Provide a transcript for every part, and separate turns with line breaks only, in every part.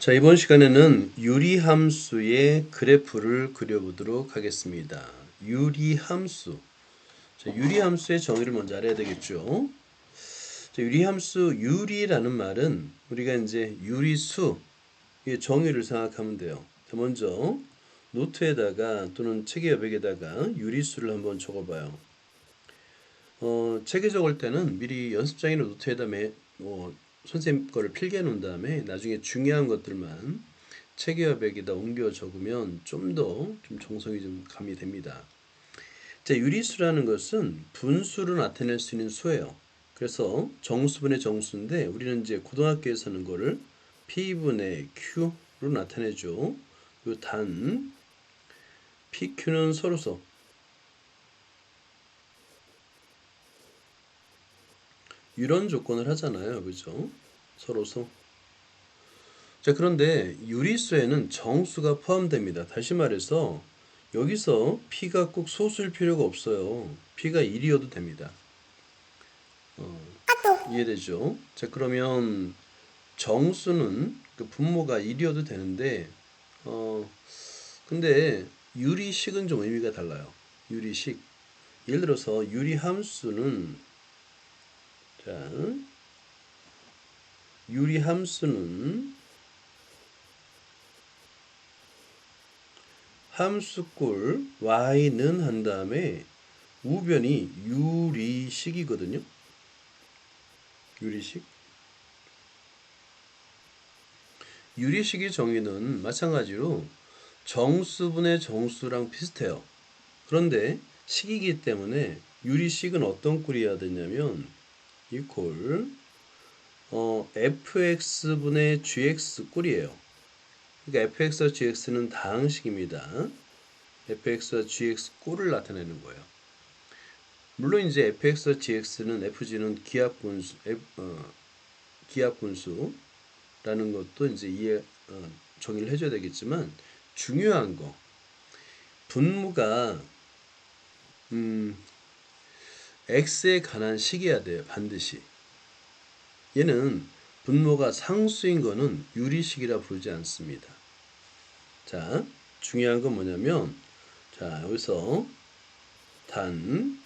자, 이번 시간에는 유리함수의 그래프를 그려보도록 하겠습니다. 유리함수. 자, 유리함수의 정의를 먼저 알아야 되겠죠. 자, 유리함수, 유리라는 말은 우리가 이제 유리수, 의 정의를 생각하면 돼요. 자, 먼저 노트에다가 또는 책의 여백에다가 유리수를 한번 적어봐요. 책에 적을 때는 미리 연습장이나 노트에다 선생님 거를 필기해 놓은 다음에 나중에 중요한 것들만 책의 여백에다 옮겨 적으면 좀 더 정성이 좀 가미 됩니다. 자, 유리수라는 것은 분수로 나타낼 수 있는 수예요. 그래서 정수분의 정수인데 우리는 이제 고등학교에서는 거를 P분의 Q로 나타내죠. 그 단 PQ는 서로서 이런 조건을 하잖아요. 그죠? 서로서. 자, 그런데 유리수에는 정수가 포함됩니다. 다시 말해서 여기서 P가 꼭 소수일 필요가 없어요. P가 1이어도 됩니다. 이해되죠? 자, 그러면 정수는 그 분모가 1이어도 되는데 근데 유리식은 좀 의미가 달라요. 유리식. 예를 들어서 유리함수는 자, 유리함수는 함수꼴 y는 한 다음에 우변이 유리식이거든요. 유리식. 유리식의 정의는 마찬가지로 정수분의 정수랑 비슷해요. 그런데 식이기 때문에 유리식은 어떤 꼴이어야 되냐면 이꼴 fx분의 gx 꼴이에요. 그러니까 fx와 gx는 다항식입니다. fx와 gx 꼴을 나타내는 거예요. 물론 이제 fx와 gx는 fg는 기하분수라는 것도 이제 정의를 해줘야 되겠지만 중요한 거 분모가 x에 관한 식이어야 돼요. 반드시. 얘는 분모가 상수인 거는 유리식이라 부르지 않습니다. 자, 중요한 건 뭐냐면 자, 여기서 단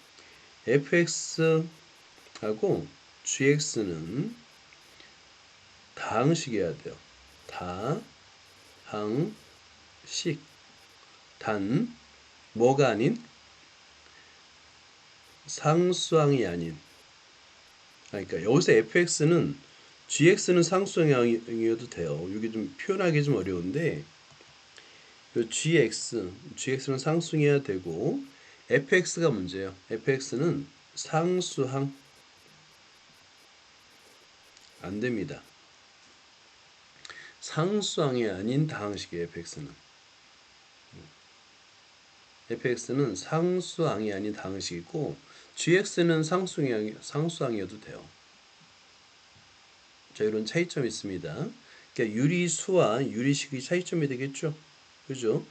fx하고 gx는 다항식이어야 돼요. 다항식. 단 뭐가 아닌 상수항이 아닌 그러니까 여기서 fx는 gx는 상수항이어도 돼요. 여기 좀 표현하기 좀 어려운데 gx는 상수항이어야 되고 fx가 문제예요. fx는 상수항 안 됩니다. 상수항이 아닌 다항식이에요. fx는 상수항이 아닌 다항식이고 gx는 상수항이어도 돼요. 자, 이런 차이점이 있습니다. 그러니까 유리수와 유리식의 차이점이 되겠죠. 그죠?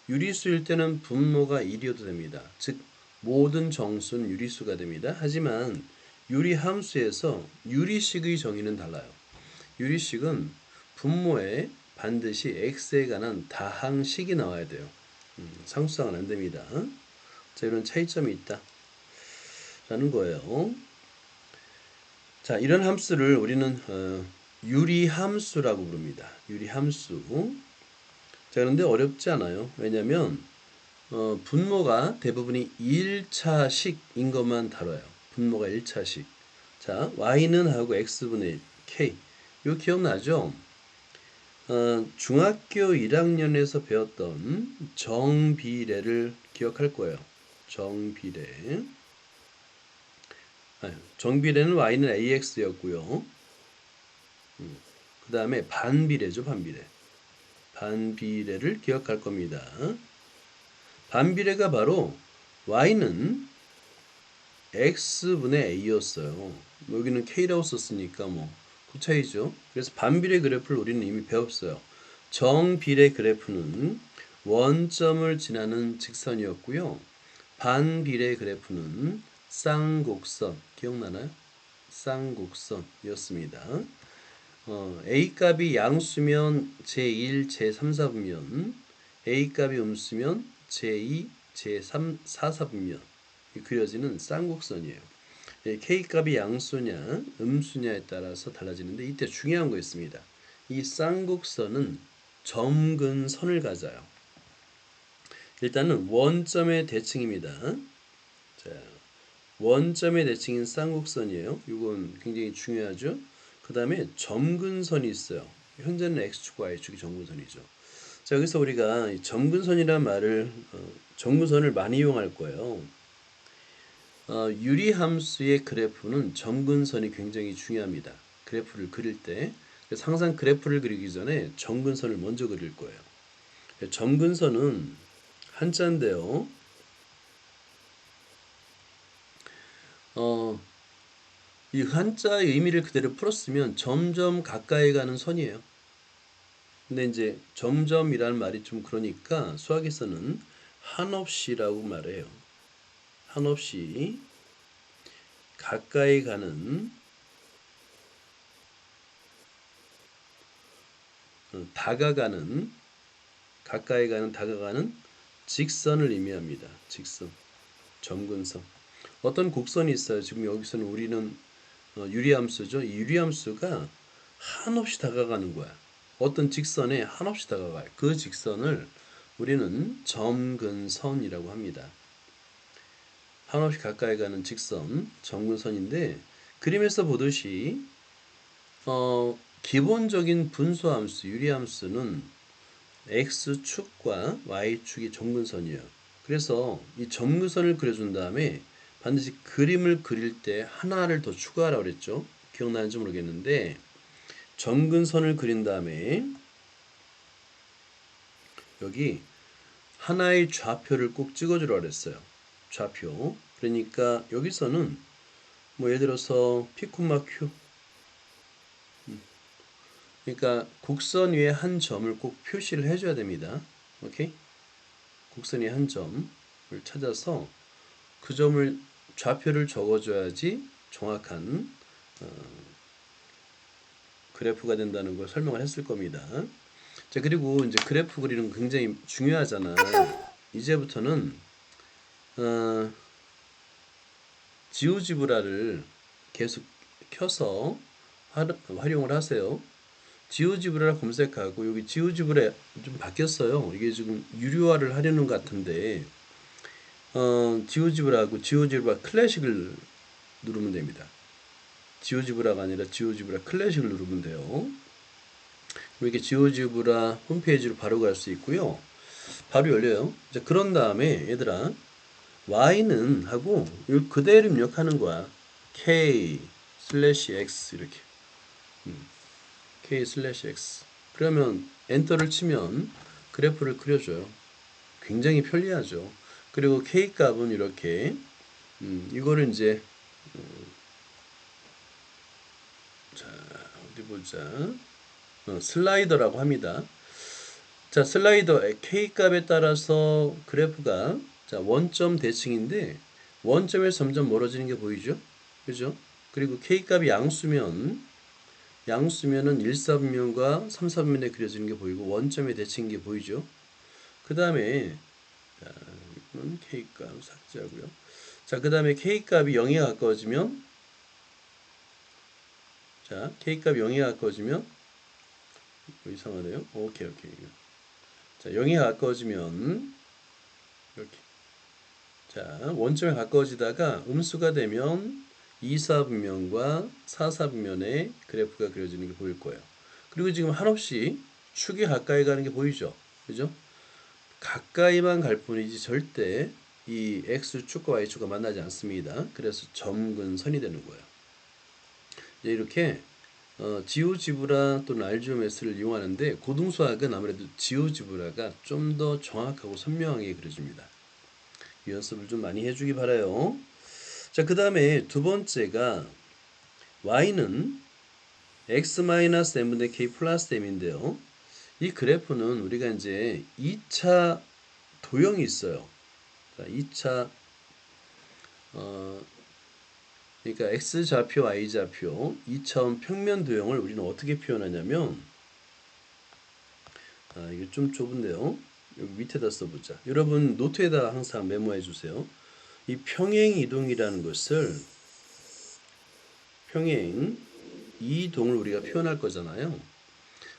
유리수일 때는 분모가 1이어도 됩니다. 즉 모든 정수는 유리수가 됩니다. 하지만 유리함수에서 유리식의 정의는 달라요. 유리식은 분모에 반드시 x에 관한 다항식이 나와야 돼요. 상수항은 안 됩니다. 자, 이런 차이점이 있다. 라는 거예요. 자, 이런 함수를 우리는 유리함수라고 부릅니다. 유리함수. 자, 그런데 어렵지 않아요. 왜냐면 분모가 대부분이 1차식인 것만 다뤄요. 분모가 1차식. 자, y는 하고 x분의 1, k. 이거 기억나죠? 중학교 1학년에서 배웠던 정비례를 기억할 거예요. 정비례. 정비례는 y는 ax였고요. 그 다음에 반비례죠. 반비례. 반비례를 기억할 겁니다. 반비례가 바로 y는 x분의 a였어요. 여기는 k라고 썼으니까 그 차이죠. 그래서 반비례 그래프를 우리는 이미 배웠어요. 정비례 그래프는 원점을 지나는 직선이었고요. 반비례 그래프는 쌍곡선, 기억나나요? 쌍곡선이었습니다. A 값이 양수면 제1, 제3, 4분면, A 값이 음수면 제2, 제3, 4, 4분면 그려지는 쌍곡선이에요. K 값이 양수냐, 음수냐에 따라서 달라지는데 이때 중요한 거 있습니다. 이 쌍곡선은 점근선을 가져요. 일단은 원점의 대칭입니다. 자, 원점의 대칭인 쌍곡선이에요. 이건 굉장히 중요하죠. 그 다음에 점근선이 있어요. 현재는 X축과 Y축이 점근선이죠. 자, 여기서 우리가 점근선이라는 말을 점근선을 많이 이용할 거예요. 유리함수의 그래프는 점근선이 굉장히 중요합니다. 그래프를 그릴 때. 그래서 항상 그래프를 그리기 전에 점근선을 먼저 그릴 거예요. 점근선은 한자인데요. 이 한자의 의미를 그대로 풀었으면 점점 가까이 가는 선이에요. 근데 이제 점점이라는 말이 좀 그러니까 수학에서는 한없이라고 말해요. 한없이 가까이 가는 다가가는 가까이 가는 다가가는 직선을 의미합니다. 직선, 점근선. 어떤 곡선이 있어요. 지금 여기서는 우리는 유리함수죠. 이 유리함수가 한없이 다가가는 거야. 어떤 직선에 한없이 다가가요. 그 직선을 우리는 점근선이라고 합니다. 한없이 가까이 가는 직선, 점근선인데 그림에서 보듯이 기본적인 분수함수, 유리함수는 x축과 y축이 점근선이에요. 그래서 이 점근선을 그려준 다음에 반드시 그림을 그릴 때 하나를 더 추가하라고 그랬죠. 기억나는지 모르겠는데 점근선을 그린 다음에 여기 하나의 좌표를 꼭 찍어주라고 그랬어요. 좌표. 그러니까 여기서는 뭐 예를 들어서 P, Q. 그러니까 곡선 위에 한 점을 꼭 표시를 해줘야 됩니다. 오케이? 곡선 위에 한 점을 찾아서 그 점을 좌표를 적어줘야지 정확한 그래프가 된다는 걸 설명을 했을 겁니다. 자, 그리고 이제 그래프 그리는 거 굉장히 중요하잖아. 이제부터는 지오지브라를 계속 켜서 활용을 하세요. 지오지브라 검색하고 여기 지오지브라 좀 바뀌었어요. 이게 지금 유료화를 하려는 것 같은데 지오지브라하고 지오지브라 클래식을 누르면 됩니다. 지오지브라가 아니라 지오지브라 클래식을 누르면 돼요. 이렇게 지오지브라 홈페이지로 바로 갈 수 있고요. 바로 열려요. 이제 그런 다음에 얘들아 y는 하고 그대로 입력하는 거야. k/x 이렇게 k/x 그러면 엔터를 치면 그래프를 그려줘요. 굉장히 편리하죠. 그리고 k 값은 이렇게 이거를 이제 자 어디 보자. 슬라이더라고 합니다. 자, 슬라이더 K 값에 따라서 그래프가 자, 원점 대칭인데 원점에서 점점 멀어지는 게 보이죠? 그죠? 그리고 K 값이 양수면은 1, 4분면과 3, 4분면에 그려지는 게 보이고 원점의 대칭인 게 보이죠? 그 다음에 이건 K 값 삭제하고요. 자, 그 다음에 K 값이 0에 가까워지면 자, K 값이 0에 가까워지면 이상하네요. 오케이. 자, 0에 가까워지면 이렇게 자, 원점에 가까워지다가 음수가 되면 2, 4분면과 4, 4분면의 그래프가 그려지는 게 보일 거예요. 그리고 지금 한없이 축이 가까이 가는 게 보이죠? 그죠? 가까이만 갈 뿐이지 절대 이 X축과 Y축과 만나지 않습니다. 그래서 점근선이 되는 거예요. 이제 이렇게 지오지브라 또는 알지오메스를 이용하는데 고등수학은 아무래도 지오지브라가 좀 더 정확하고 선명하게 그려집니다. 이 연습을 좀 많이 해주기 바라요. 자, 그 다음에 두 번째가 y는 x-n분의 k 플러스 m인데요. 이 그래프는 우리가 이제 2차 도형이 있어요. 자, 2차 그러니까 x좌표, y좌표 2차원 평면 도형을 우리는 어떻게 표현하냐면 이게 좀 좁은데요. 여기 밑에다 써보자. 여러분 노트에다 항상 메모해 주세요. 이 평행 이동이라는 것을 평행 이동을 우리가 표현할 거잖아요.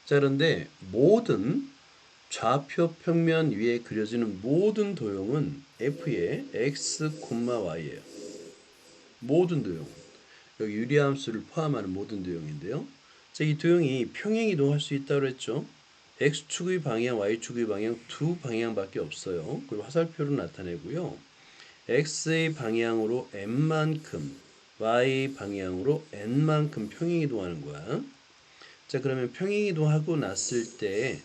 자, 그런데 모든 좌표 평면 위에 그려지는 모든 도형은 f의 x, y예요. 모든 도형. 여기 유리함수를 포함하는 모든 도형인데요. 자, 이 도형이 평행 이동할 수 있다고 했죠. x축의 방향, y축의 방향 두 방향밖에 없어요. 그리고 화살표로 나타내고요. x의 방향으로 n만큼, y 방향으로 n만큼 평행 이동하는 거야. 자, 그러면 평행 이동하고 났을 때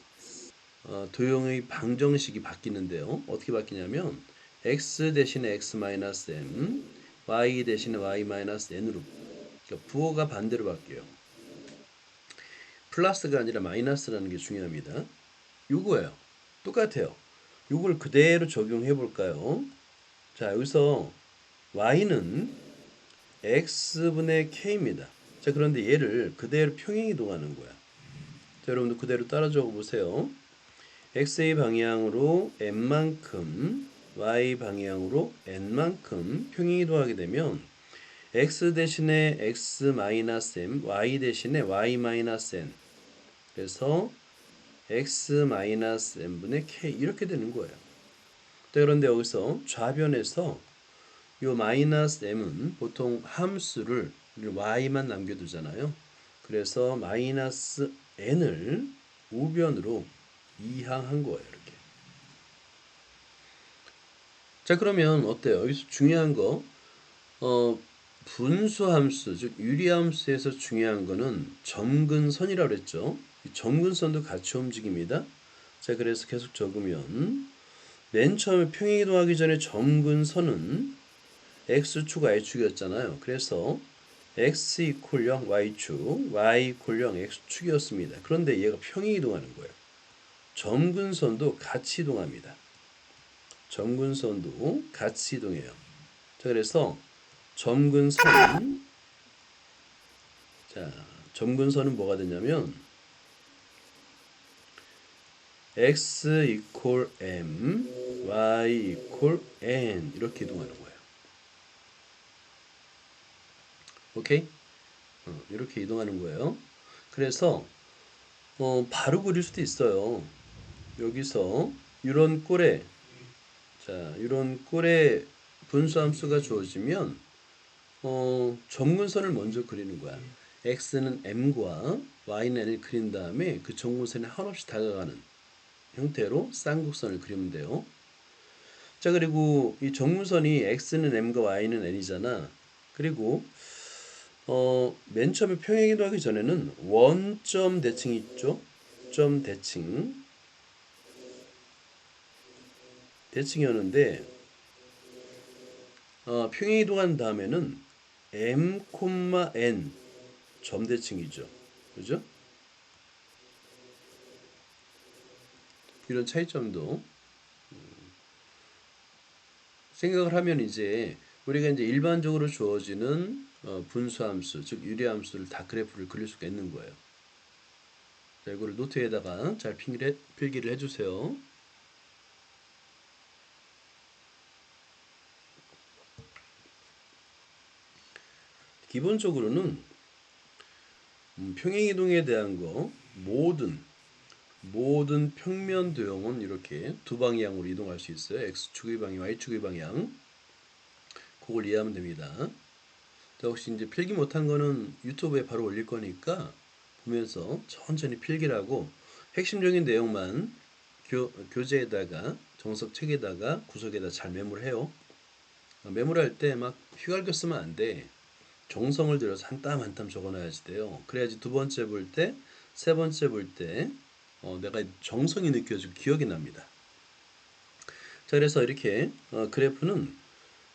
도형의 방정식이 바뀌는데요. 어떻게 바뀌냐면 x 대신에 x-m, y 대신에 y-n으로, 그러니까 부호가 반대로 바뀌어요. 플러스가 아니라 마이너스라는 게 중요합니다. 이거예요. 똑같아요. 이걸 그대로 적용해 볼까요? 자, 여기서 y는 x분의 k입니다. 자, 그런데 얘를 그대로 평행 이동하는 거야. 자, 여러분도 그대로 따라 적어 보세요. x의 방향으로 n만큼, y 방향으로 n만큼 평행 이동하게 되면 x 대신에 x-m, y 대신에 y-n. 그래서 x-m분의 k 이렇게 되는 거예요. 그런데 여기서 좌변에서 이 마이너스 m은 보통 함수를 y만 남겨두잖아요. 그래서 마이너스 n을 우변으로 이항한 거예요. 이렇게. 자, 그러면 어때요? 여기서 중요한 거 분수함수, 즉 유리함수에서 중요한 거는 점근선이라고 그랬죠. 이 점근선도 같이 움직입니다. 자, 그래서 계속 적으면 맨 처음에 평행 이동하기 전에 점근선은 x축, y축이었잖아요. 그래서 x 이퀄 0 y축, y 이퀄 0 x축이었습니다. 그런데 얘가 평행 이동하는 거예요. 점근선도 같이 이동합니다. 점근선도 같이 이동해요. 자, 그래서 점근선, 자, 점근선은 뭐가 되냐면 x 이퀄 m, y 이퀄 n 이렇게 이동하는 거예요. 오케이? 이렇게 이동하는 거예요. 그래서 바로 그릴 수도 있어요. 여기서 이런 꼴에 이런 꼴에 분수함수가 주어지면 점근선을 먼저 그리는 거야. x는 m과 y는 n을 그린 다음에 그 점근선에 한없이 다가가는 형태로 쌍곡선을 그리면 돼요. 자, 그리고 이 점근선이 x는 m과 y는 n이잖아. 그리고 맨 처음에 평행 이동하기 전에는 원점 대칭이 있죠. 점 대칭이었는데 평행 이동한 다음에는 m, n 점 대칭이죠. 그죠? 이런 차이점도 생각을 하면 이제 우리가 이제 일반적으로 주어지는 분수함수, 즉 유리함수를 다 그래프를 그릴 수가 있는 거예요. 자, 이거를 노트에다가 잘 필기를 해주세요. 기본적으로는 평행이동에 대한 거 모든 평면 도형은 이렇게 두 방향으로 이동할 수 있어요. x축의 방향, y축의 방향. 그걸 이해하면 됩니다. 자, 혹시 이제 필기 못한 거는 유튜브에 바로 올릴 거니까 보면서 천천히 필기를 하고 핵심적인 내용만 교재에다가 정석 책에다가 구석에다 잘 메모를 해요. 메모를 할 때 막 휘갈겨 쓰면 안 돼. 정성을 들여서 한 땀 한 땀 적어놔야지 돼요. 그래야지 두 번째 볼 때, 세 번째 볼 때 내가 정성이 느껴지고 기억이 납니다. 자, 그래서 이렇게 그래프는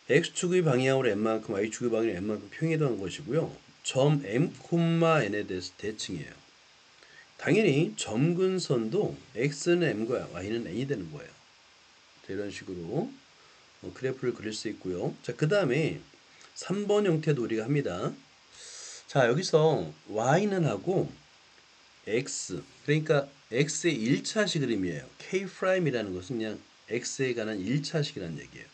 x축의 방향으로 n만큼, y축의 방향으로 n만큼 평행이동한 것이고요. 점 m, n에 대해서 대칭이에요. 당연히 점근선도 x는 m과 y는 n이 되는 거예요. 자, 이런 식으로 그래프를 그릴 수 있고요. 자, 그 다음에 3번 형태도 우리가 합니다. 자, 여기서 y는 하고 x, 그러니까 x의 1차식 그림이에요. k'이라는 것은 그냥 x에 관한 1차식이라는 얘기예요.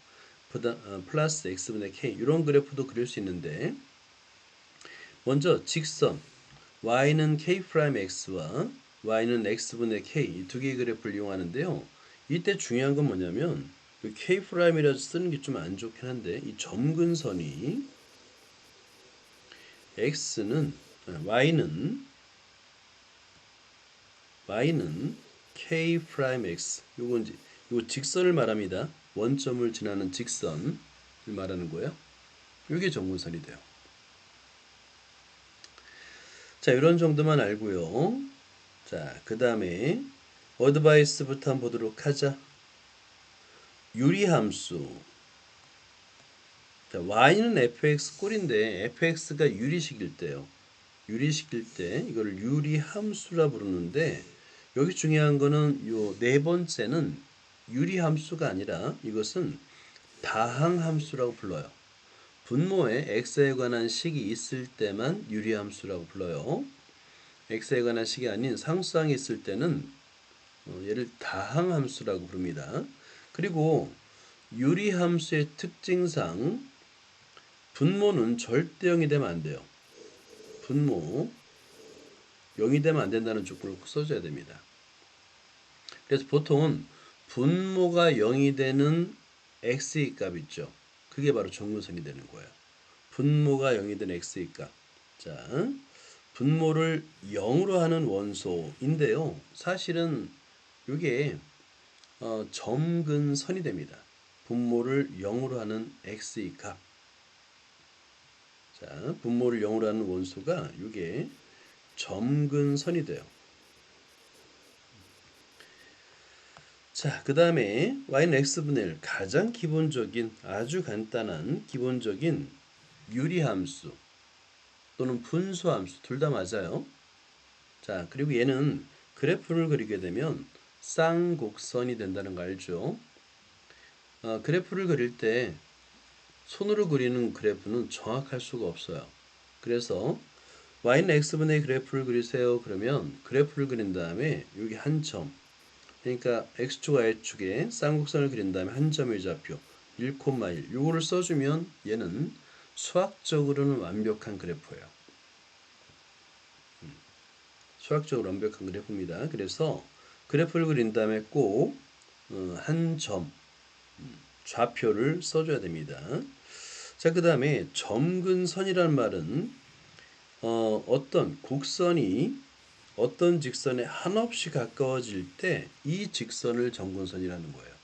플러스 x분의 k, 이런 그래프도 그릴 수 있는데, 먼저 직선 y는 k'x와 y는 x분의 k, 이 두 개의 그래프를 이용하는데요. 이때 중요한 건 뭐냐면 그 k'이라고 쓰는 게 좀 안 좋긴 한데, 이 점근선이 x는 y는 k'x, 요거 직선을 말합니다. 원점을 지나는 직선을 말하는 거예요. 이게 점근선이 돼요. 자, 이런 정도만 알고요. 자, 그 다음에 어드바이스부터 한번 보도록 하자. 유리함수. 자, y는 fx 꼴인데 fx가 유리식일 때요. 유리식일 때 이거를 유리함수라 부르는데, 여기 중요한 거는 요 네 번째는 유리함수가 아니라 이것은 다항함수라고 불러요. 분모에 x에 관한 식이 있을 때만 유리함수라고 불러요. x에 관한 식이 아닌 상수항이 있을 때는 얘를 다항함수라고 부릅니다. 그리고 유리함수의 특징상 분모는 절대 0이 되면 안 돼요. 분모 0이 되면 안 된다는 조건을 꼭 써줘야 됩니다. 그래서 보통은 분모가 0이 되는 x의 값 있죠. 그게 바로 점근선이 되는 거예요. 분모가 0이 된 x의 값. 자, 분모를 0으로 하는 원소인데요. 사실은 이게 점근선이 됩니다. 분모를 0으로 하는 x의 값. 자, 분모를 0으로 하는 원소가 이게 점근선이 돼요. 자, 그 다음에 y는 x분의 1, 가장 기본적인 아주 간단한 기본적인 유리함수 또는 분수함수, 둘 다 맞아요. 자, 그리고 얘는 그래프를 그리게 되면 쌍곡선이 된다는 거 알죠? 그래프를 그릴 때 손으로 그리는 그래프는 정확할 수가 없어요. 그래서 y는 x분의 그래프를 그리세요. 그러면 그래프를 그린 다음에 여기 한 점, 그러니까 x축, y축에 쌍곡선을 그린 다음에 한 점의 좌표 1,1, 요거를 써주면 얘는 수학적으로는 완벽한 그래프예요. 수학적으로 완벽한 그래프입니다. 그래서 그래프를 그린 다음에 꼭 한 점 좌표를 써줘야 됩니다. 자, 그 다음에 점근선이라는 말은 어떤 곡선이 어떤 직선에 한없이 가까워질 때 이 직선을 점근선이라는 거예요.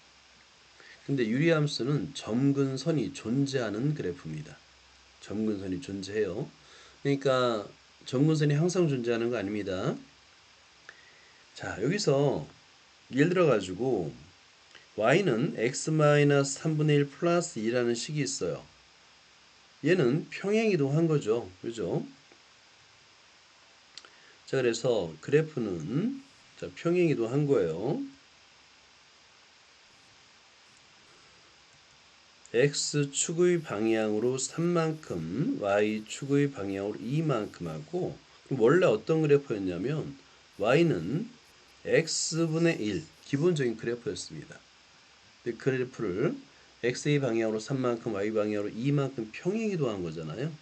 근데 유리함수는 점근선이 존재하는 그래프입니다. 점근선이 존재해요. 그러니까 점근선이 항상 존재하는 거 아닙니다. 자, 여기서 예를 들어 가지고 y는 x-3분의 1 플러스 2라는 식이 있어요. 얘는 평행이동한 거죠. 그죠? 자, 그래서 그래프는 평행이동한 거예요. x축의 방향으로 3만큼, y축의 방향으로 2만큼 하고, 원래 어떤 그래프였냐면 y는 x분의 1, 기본적인 그래프였습니다. 근데 그래프를 x의 방향으로 3만큼, y 방향으로 2만큼 평행이동한 거잖아요.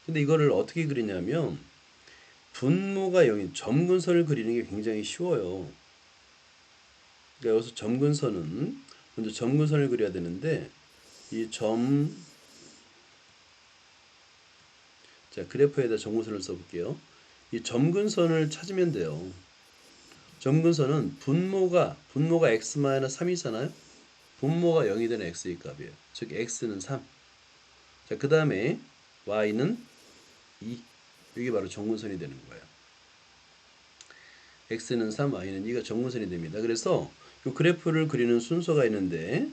근데 이거를 어떻게 그리냐면 분모가 0인 점근선을 그리는 게 굉장히 쉬워요. 그러니까 여기서 점근선은 먼저 점근선을 그려야 되는데 이 자, 그래프에다 점근선을 써볼게요. 이 점근선을 찾으면 돼요. 점근선은 분모가 x-3이잖아요. 분모가 0이 되는 x의 값이에요. 즉 x는 3. 자, 그 다음에 y는 2. 이게 바로 점근선이 되는 거예요. x는 3, y는 2가 점근선이 됩니다. 그래서 이 그래프를 그리는 순서가 있는데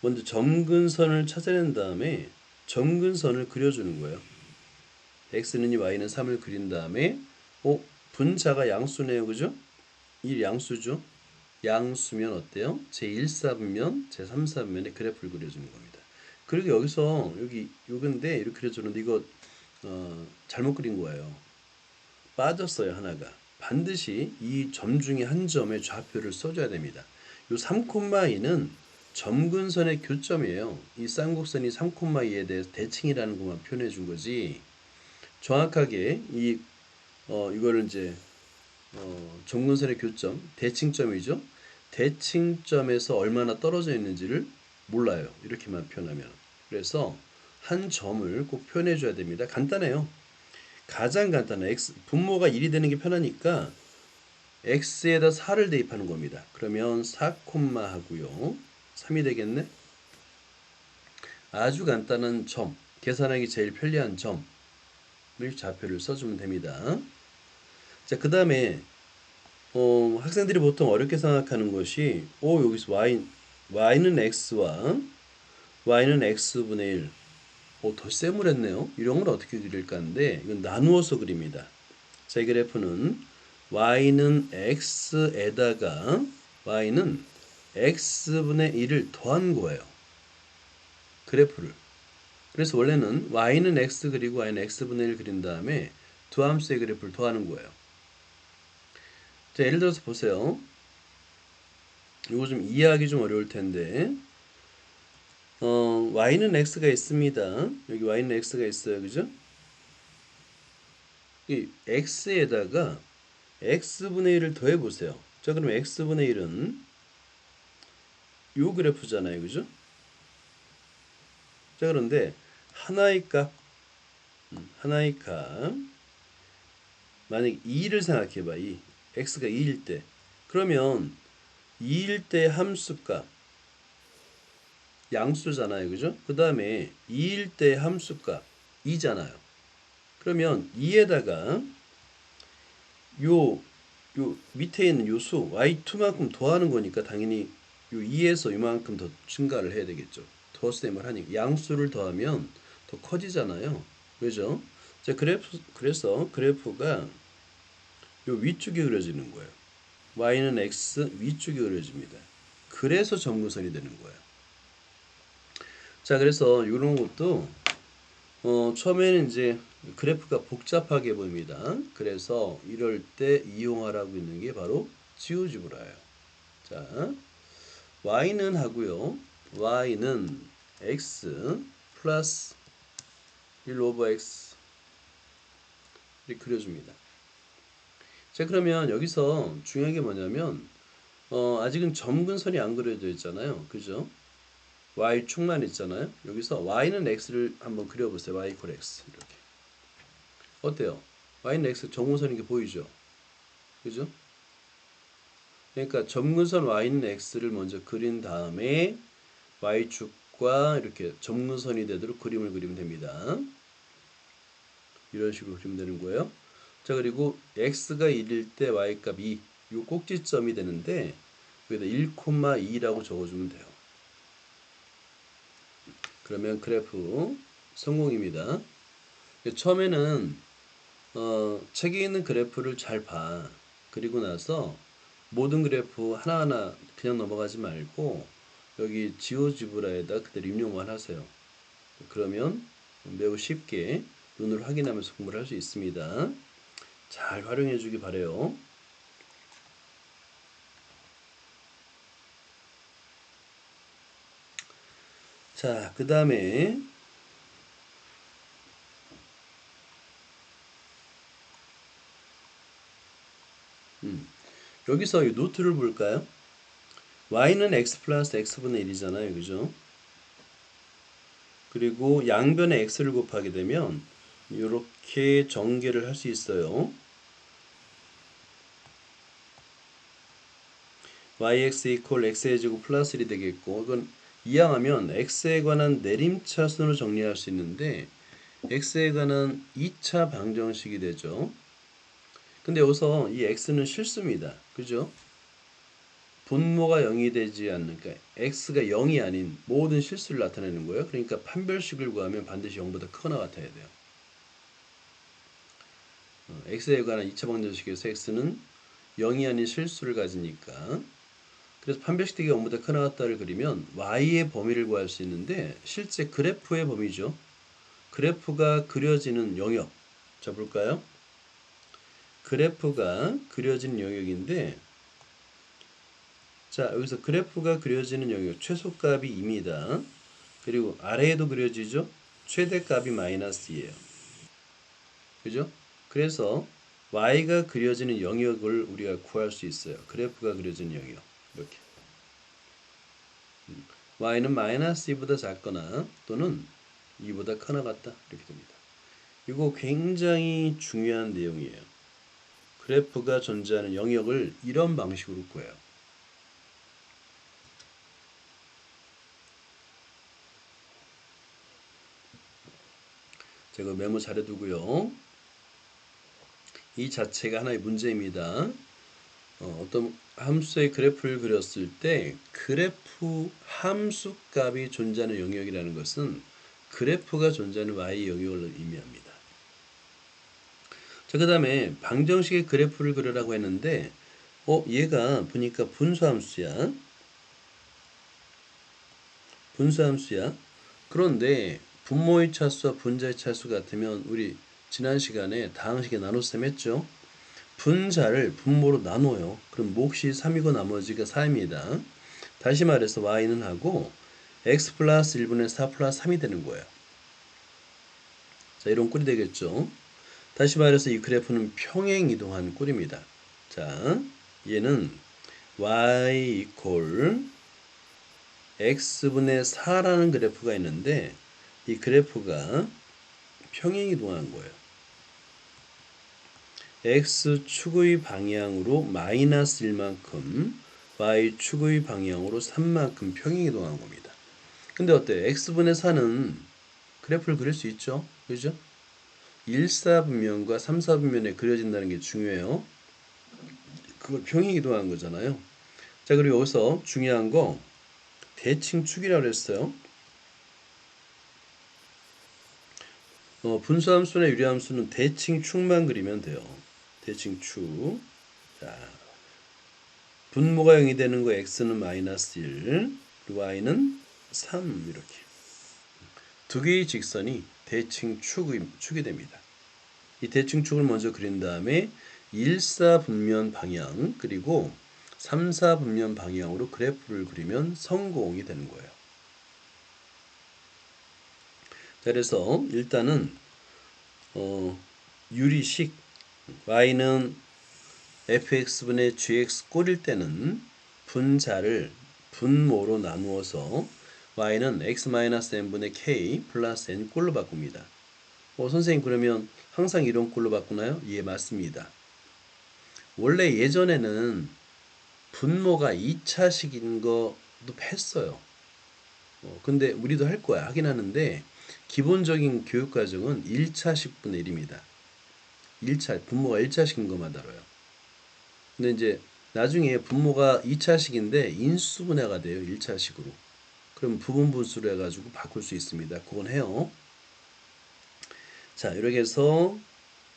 먼저 점근선을 찾아낸 다음에 점근선을 그려주는 거예요. x는 2, y는 3을 그린 다음에 분자가 양수네요. 그죠? 이 양수죠. 양수면 어때요? 제1사분면, 제3사분면의 그래프를 그려주는 겁니다. 그리고 여기서 여기 요건데 이렇게 그려주는데 이거 잘못 그린 거예요. 빠졌어요 하나가. 반드시 이 점 중에 한 점의 좌표를 써줘야 됩니다. 요 3,2는 점근선의 교점이에요. 이 쌍곡선이 3,2에 대해서 대칭이라는 것만 표현해 준 거지. 정확하게 이거를 이제 점근선의 교점, 대칭점이죠. 대칭점에서 얼마나 떨어져 있는지를 몰라요. 이렇게만 표현하면. 그래서 한 점을 꼭 표현해 줘야 됩니다. 간단해요. 가장 간단한 분모가 1이 되는 게 편하니까 x에다 4를 대입하는 겁니다. 그러면 4, 하고요. 3이 되겠네. 아주 간단한 점, 계산하기 제일 편리한 점을 좌표를 써주면 됩니다. 자, 그 다음에 학생들이 보통 어렵게 생각하는 것이 여기서 y는 x와 y는 x분의 1 덧셈을 했네요. 이런 걸 어떻게 그릴까 하는데 이건 나누어서 그립니다. 자, 이 그래프는 y는 x에다가 y는 x분의 1을 더한 거예요. 그래프를. 그래서 원래는 y는 x 그리고 y는 x분의 1 그린 다음에 두 함수의 그래프를 더하는 거예요. 자, 예를 들어서 보세요. 이거 좀 이해하기 좀 어려울 텐데 y는 x가 있습니다. 여기 y는 x가 있어요. 그죠? 이 x에다가 x분의 1을 더해 보세요. 자, 그럼 x분의 1은 요 그래프잖아요. 그죠? 자, 그런데 하나의 값 만약 2를 생각해 봐. x가 2일 때. 그러면 2일 때 함수값 양수잖아요. 그죠? 그다음에 2일 때 함수값 2잖아요. 그러면 2에다가 요 밑에 있는 요 수 y2만큼 더하는 거니까 당연히 요 2에서 이만큼 더 증가를 해야 되겠죠. 더셈을 하니까 양수를 더하면 더 커지잖아요. 그죠? 자, 그래서 그래프가 요 위쪽에 그려지는 거예요. y는 x 위쪽에 그려집니다. 그래서 점근선이 되는 거예요. 자, 그래서 이런 것도 처음에는 이제 그래프가 복잡하게 보입니다. 그래서 이럴 때 이용하라고 있는 게 바로 지오지브라예요. 자, y는 하고요. y는 x 플러스 1 오버 x 이렇게 그려줍니다. 자, 그러면 여기서 중요한 게 뭐냐면 아직은 점근선이 안 그려져 있잖아요. 그죠? y축만 있잖아요. 여기서 y는 x를 한번 그려보세요. y 이퀄 x 이렇게. 어때요? y는 x 점근선인 게 보이죠? 그죠? 그러니까 점근선 y는 x를 먼저 그린 다음에 y축과 이렇게 점근선이 되도록 그림을 그리면 됩니다. 이런 식으로 그리면 되는 거예요. 자, 그리고 x가 1일 때 y값 2, 이 꼭지점이 되는데 여기다 1,2라고 적어주면 돼요. 그러면 그래프 성공입니다. 처음에는 책에 있는 그래프를 잘 봐. 그리고 나서 모든 그래프 하나하나 그냥 넘어가지 말고 여기 지오지브라에다 그대로 입력만 하세요. 그러면 매우 쉽게 눈으로 확인하면서 공부를 할 수 있습니다. 잘 활용해 주기 바래요. 자, 그 다음에 여기서 이 노트를 볼까요? y는 x 플러스 x분의 1이잖아요. 그죠? 그리고 양변에 x를 곱하게 되면 이렇게 전개를 할 수 있어요. yx 이퀄 x의 제곱 플러스 1이 되겠고, 이건 이항하면 x에 관한 내림차순으로 정리할 수 있는데 x에 관한 2차 방정식이 되죠. 근데 여기서 이 x는 실수입니다. 그죠? 분모가 0이 되지 않는, 그러니까 x가 0이 아닌 모든 실수를 나타내는 거예요. 그러니까 판별식을 구하면 반드시 0보다 크거나 같아야 돼요. x에 관한 2차 방정식에서 x는 0이 아닌 실수를 가지니까 그래서 판별식대기가 0보다 크나 같다를 그리면 y의 범위를 구할 수 있는데 실제 그래프의 범위죠. 그래프가 그려지는 영역. 자, 볼까요? 그래프가 그려지는 영역인데, 자, 여기서 그래프가 그려지는 영역, 최소값이 2입니다. 그리고 아래에도 그려지죠? 최대값이 마이너스예요. 그죠? 그래서 y가 그려지는 영역을 우리가 구할 수 있어요. 그래프가 그려지는 영역. 이렇게. y는 마이너스 2보다 작거나 또는 2보다 크나 같다. 이렇게 됩니다. 이거 굉장히 중요한 내용이에요. 그래프가 존재하는 영역을 이런 방식으로 구해요. 제가 메모 잘해두고요. 이 자체가 하나의 문제입니다. 어떤 함수의 그래프를 그렸을 때 그래프 함수 값이 존재하는 영역이라는 것은 그래프가 존재하는 y 영역을 의미합니다. 자, 그 다음에 방정식의 그래프를 그리라고 했는데 얘가 보니까 분수함수야. 분수함수야. 그런데 분모의 차수와 분자의 차수 같으면 우리 지난 시간에 다항식에 나눗셈 했죠. 분자를 분모로 나눠요. 그럼 몫이 3이고 나머지가 4입니다. 다시 말해서 y는 하고 x 플러스 1분의 4 플러스 3이 되는 거예요. 자, 이런 꼴이 되겠죠. 다시 말해서 이 그래프는 평행이동한 꼴입니다. 자, 얘는 y 이퀄 x분의 4라는 그래프가 있는데 이 그래프가 평행이동한 거예요. x축의 방향으로 마이너스 1만큼 y축의 방향으로 3만큼 평행이동한 겁니다. 근데 어때요? x분의 4는 그래프를 그릴 수 있죠? 그죠? 1사분면과 3사분면에 그려진다는 게 중요해요. 그걸 평행이동한 거잖아요. 자, 그리고 여기서 중요한 거 대칭축이라고 했어요. 분수함수나 유리함수는 대칭축만 그리면 돼요. 대칭축. 자, 분모가 0이 되는 거 x는 마이너스 1, 그리고 y는 3 이렇게. 두 개의 직선이 대칭축이 됩니다. 이 대칭축을 먼저 그린 다음에 1사분면 방향 그리고 3사분면 방향으로 그래프를 그리면 성공이 되는 거예요. 자, 그래서 일단은 유리식 y는 fx분의 gx 꼴일 때는 분자를 분모로 나누어서 y는 x-n분의 k 플러스 n 꼴로 바꿉니다. 선생님 그러면 항상 이런 꼴로 바꾸나요? 예, 맞습니다. 원래 예전에는 분모가 2차식인 거도 했어요. 근데 우리도 할 거야. 하긴 하는데 기본적인 교육과정은 1차식분의 1입니다. 1차, 분모가 1차식인 것만 다뤄요. 근데 이제 나중에 분모가 2차식인데 인수분해가 돼요. 1차식으로. 그럼 부분분수로 해가지고 바꿀 수 있습니다. 그건 해요. 자, 이렇게 해서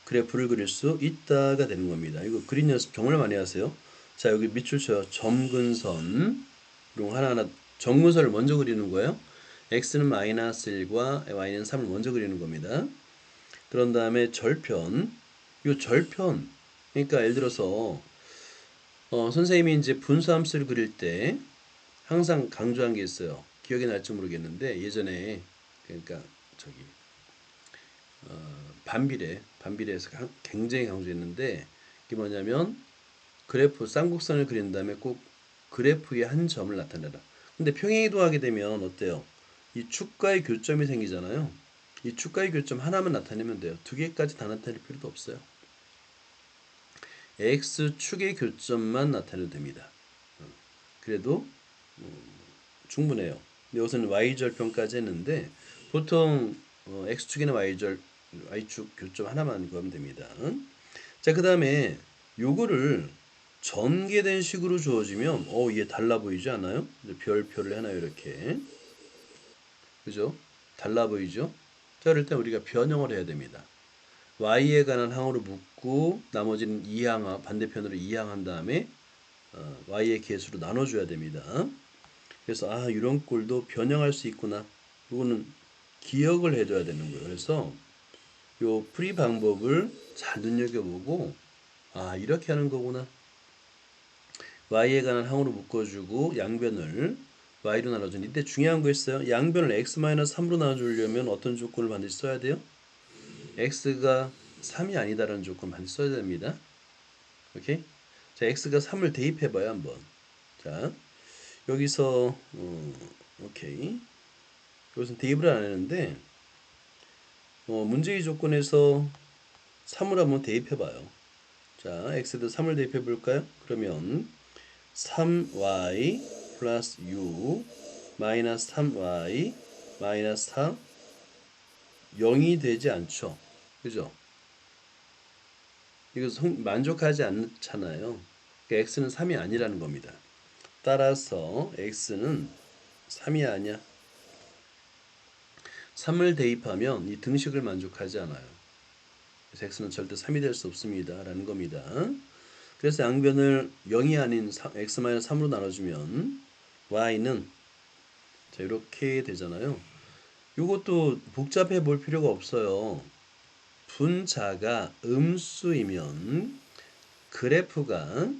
그래프를 그릴 수 있다가 되는 겁니다. 이거 그림 연습 정말 많이 하세요. 자, 여기 밑줄 쳐요. 점근선. 그리고 하나하나 점근선을 먼저 그리는 거예요. x는 마이너스 1과 y는 3을 먼저 그리는 겁니다. 그런 다음에 절편. 이 절편. 그러니까 예를 들어서 선생님이 이제 분수함수를 그릴 때 항상 강조한 게 있어요. 기억이 날지 모르겠는데 예전에 그러니까 저기 반비례에서 굉장히 강조했는데 이게 뭐냐면 그래프 쌍곡선을 그린 다음에 꼭 그래프의 한 점을 나타내라. 근데 평행이동하게 되면 어때요? 이 축과의 교점이 생기잖아요. 이 축과의 교점 하나만 나타내면 돼요. 두 개까지 다 나타낼 필요도 없어요. x축의 교점만 나타내도 됩니다. 그래도 충분해요. 여기서는 y절편까지 했는데 보통 x축이나 y축 교점 하나만 구하면 됩니다. 자, 그 다음에 요거를 전개된 식으로 주어지면 얘 달라 보이지 않아요? 별표를 해놔요. 이렇게. 그죠? 달라 보이죠? 자, 그럴 때 우리가 변형을 해야 됩니다. y에 관한 항으로 묶고 나머지는 이항 반대편으로 이항한 다음에 y의 개수로 나눠줘야 됩니다. 그래서 이런 꼴도 변형할 수 있구나. 이거는 기억을 해둬야 되는 거예요. 그래서 요 풀이 방법을 잘 눈여겨보고 이렇게 하는 거구나. y에 관한 항으로 묶어주고 양변을 y로 나눠준. 이때 중요한 거 있어요. 양변을 x-3으로 나눠주려면 어떤 조건을 반드시 써야 돼요? x가 3이 아니다라는 조건 반드시 써야 됩니다. 오케이? 자, x가 3을 대입해봐요 한번. 자, 여기서 오케이. 여기서 대입을 안 했는데 문제의 조건에서 3을 한번 대입해봐요. 자, x에도 3을 대입해볼까요? 그러면 3y 플러스 u 마이너스 3y 마이너스 4 0이 되지 않죠. 그죠? 이거 만족하지 않잖아요. 그러니까 x는 3이 아니라는 겁니다. 따라서 x는 3이 아니야. 3을 대입하면 이 등식을 만족하지 않아요. 그래서 x는 절대 3이 될 수 없습니다. 라는 겁니다. 그래서 양변을 0이 아닌 x-3으로 나눠주면 y는 자 이렇게 되잖아요. 이것도 복잡해 볼 필요가 없어요. 분자가 음수이면 그래프가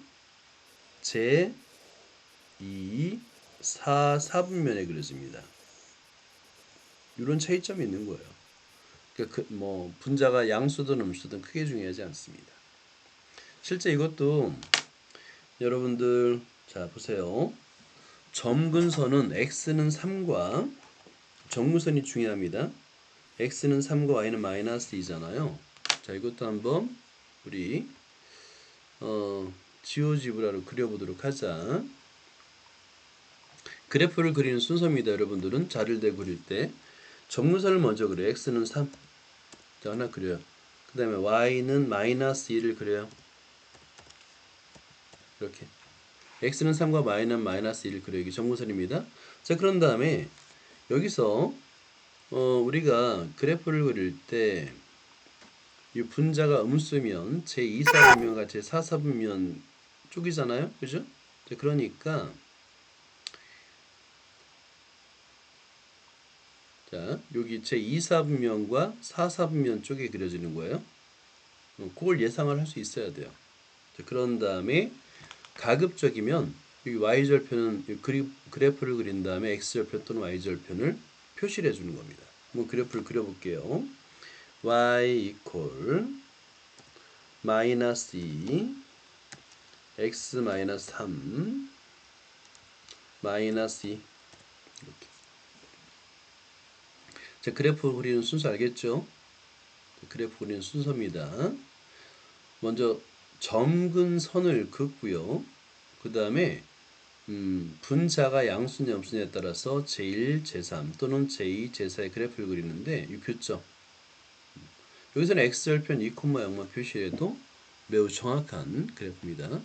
제 2, 4, 4분면에 그려집니다. 이런 차이점이 있는 거예요. 그러니까 분자가 양수든 음수든 크게 중요하지 않습니다. 실제 이것도 여러분들 자 보세요. 점근선은 x는 3과 정무선이 중요합니다. x는 3과 y는 마이너스 2잖아요. 자 이것도 한번 우리 지오지브라로 그려보도록 하자. 그래프를 그리는 순서입니다. 여러분들은 자를 대 그릴 때 정무선을 먼저 그려요. x는 3. 자 하나 그려요. 그 다음에 y는 마이너스 2를 그려요. 이렇게 x는 3과 y는 마이너스 1을 그려요. 이게 정무선입니다. 자 그런 다음에 여기서 우리가 그래프를 그릴 때 이 분자가 음수면 제2사분면과 제4사분면 쪽이잖아요. 그죠? 자, 그러니까 자 여기 제2사분면과 4사분면 쪽에 그려지는 거예요. 그걸 예상을 할 수 있어야 돼요. 자, 그런 다음에 가급적이면 여기 y절편은 그래프를 그린 다음에 x절편 또는 y절편을 표시를 해주는 겁니다. 한번 그래프를 그려볼게요. y 이퀄 마이너스 2 x 마이너스 3 마이너스 2 이렇게. 자, 그래프 그리는 순서 알겠죠? 그래프 그리는 순서입니다. 먼저 점근선을 긋고요. 그 다음에 분자가 양수냐 음수냐에 따라서 제1, 제3 또는 제2, 제4의 그래프를 그리는데 이 교점 여기서는 x절편 2,0만 표시해도 매우 정확한 그래프입니다.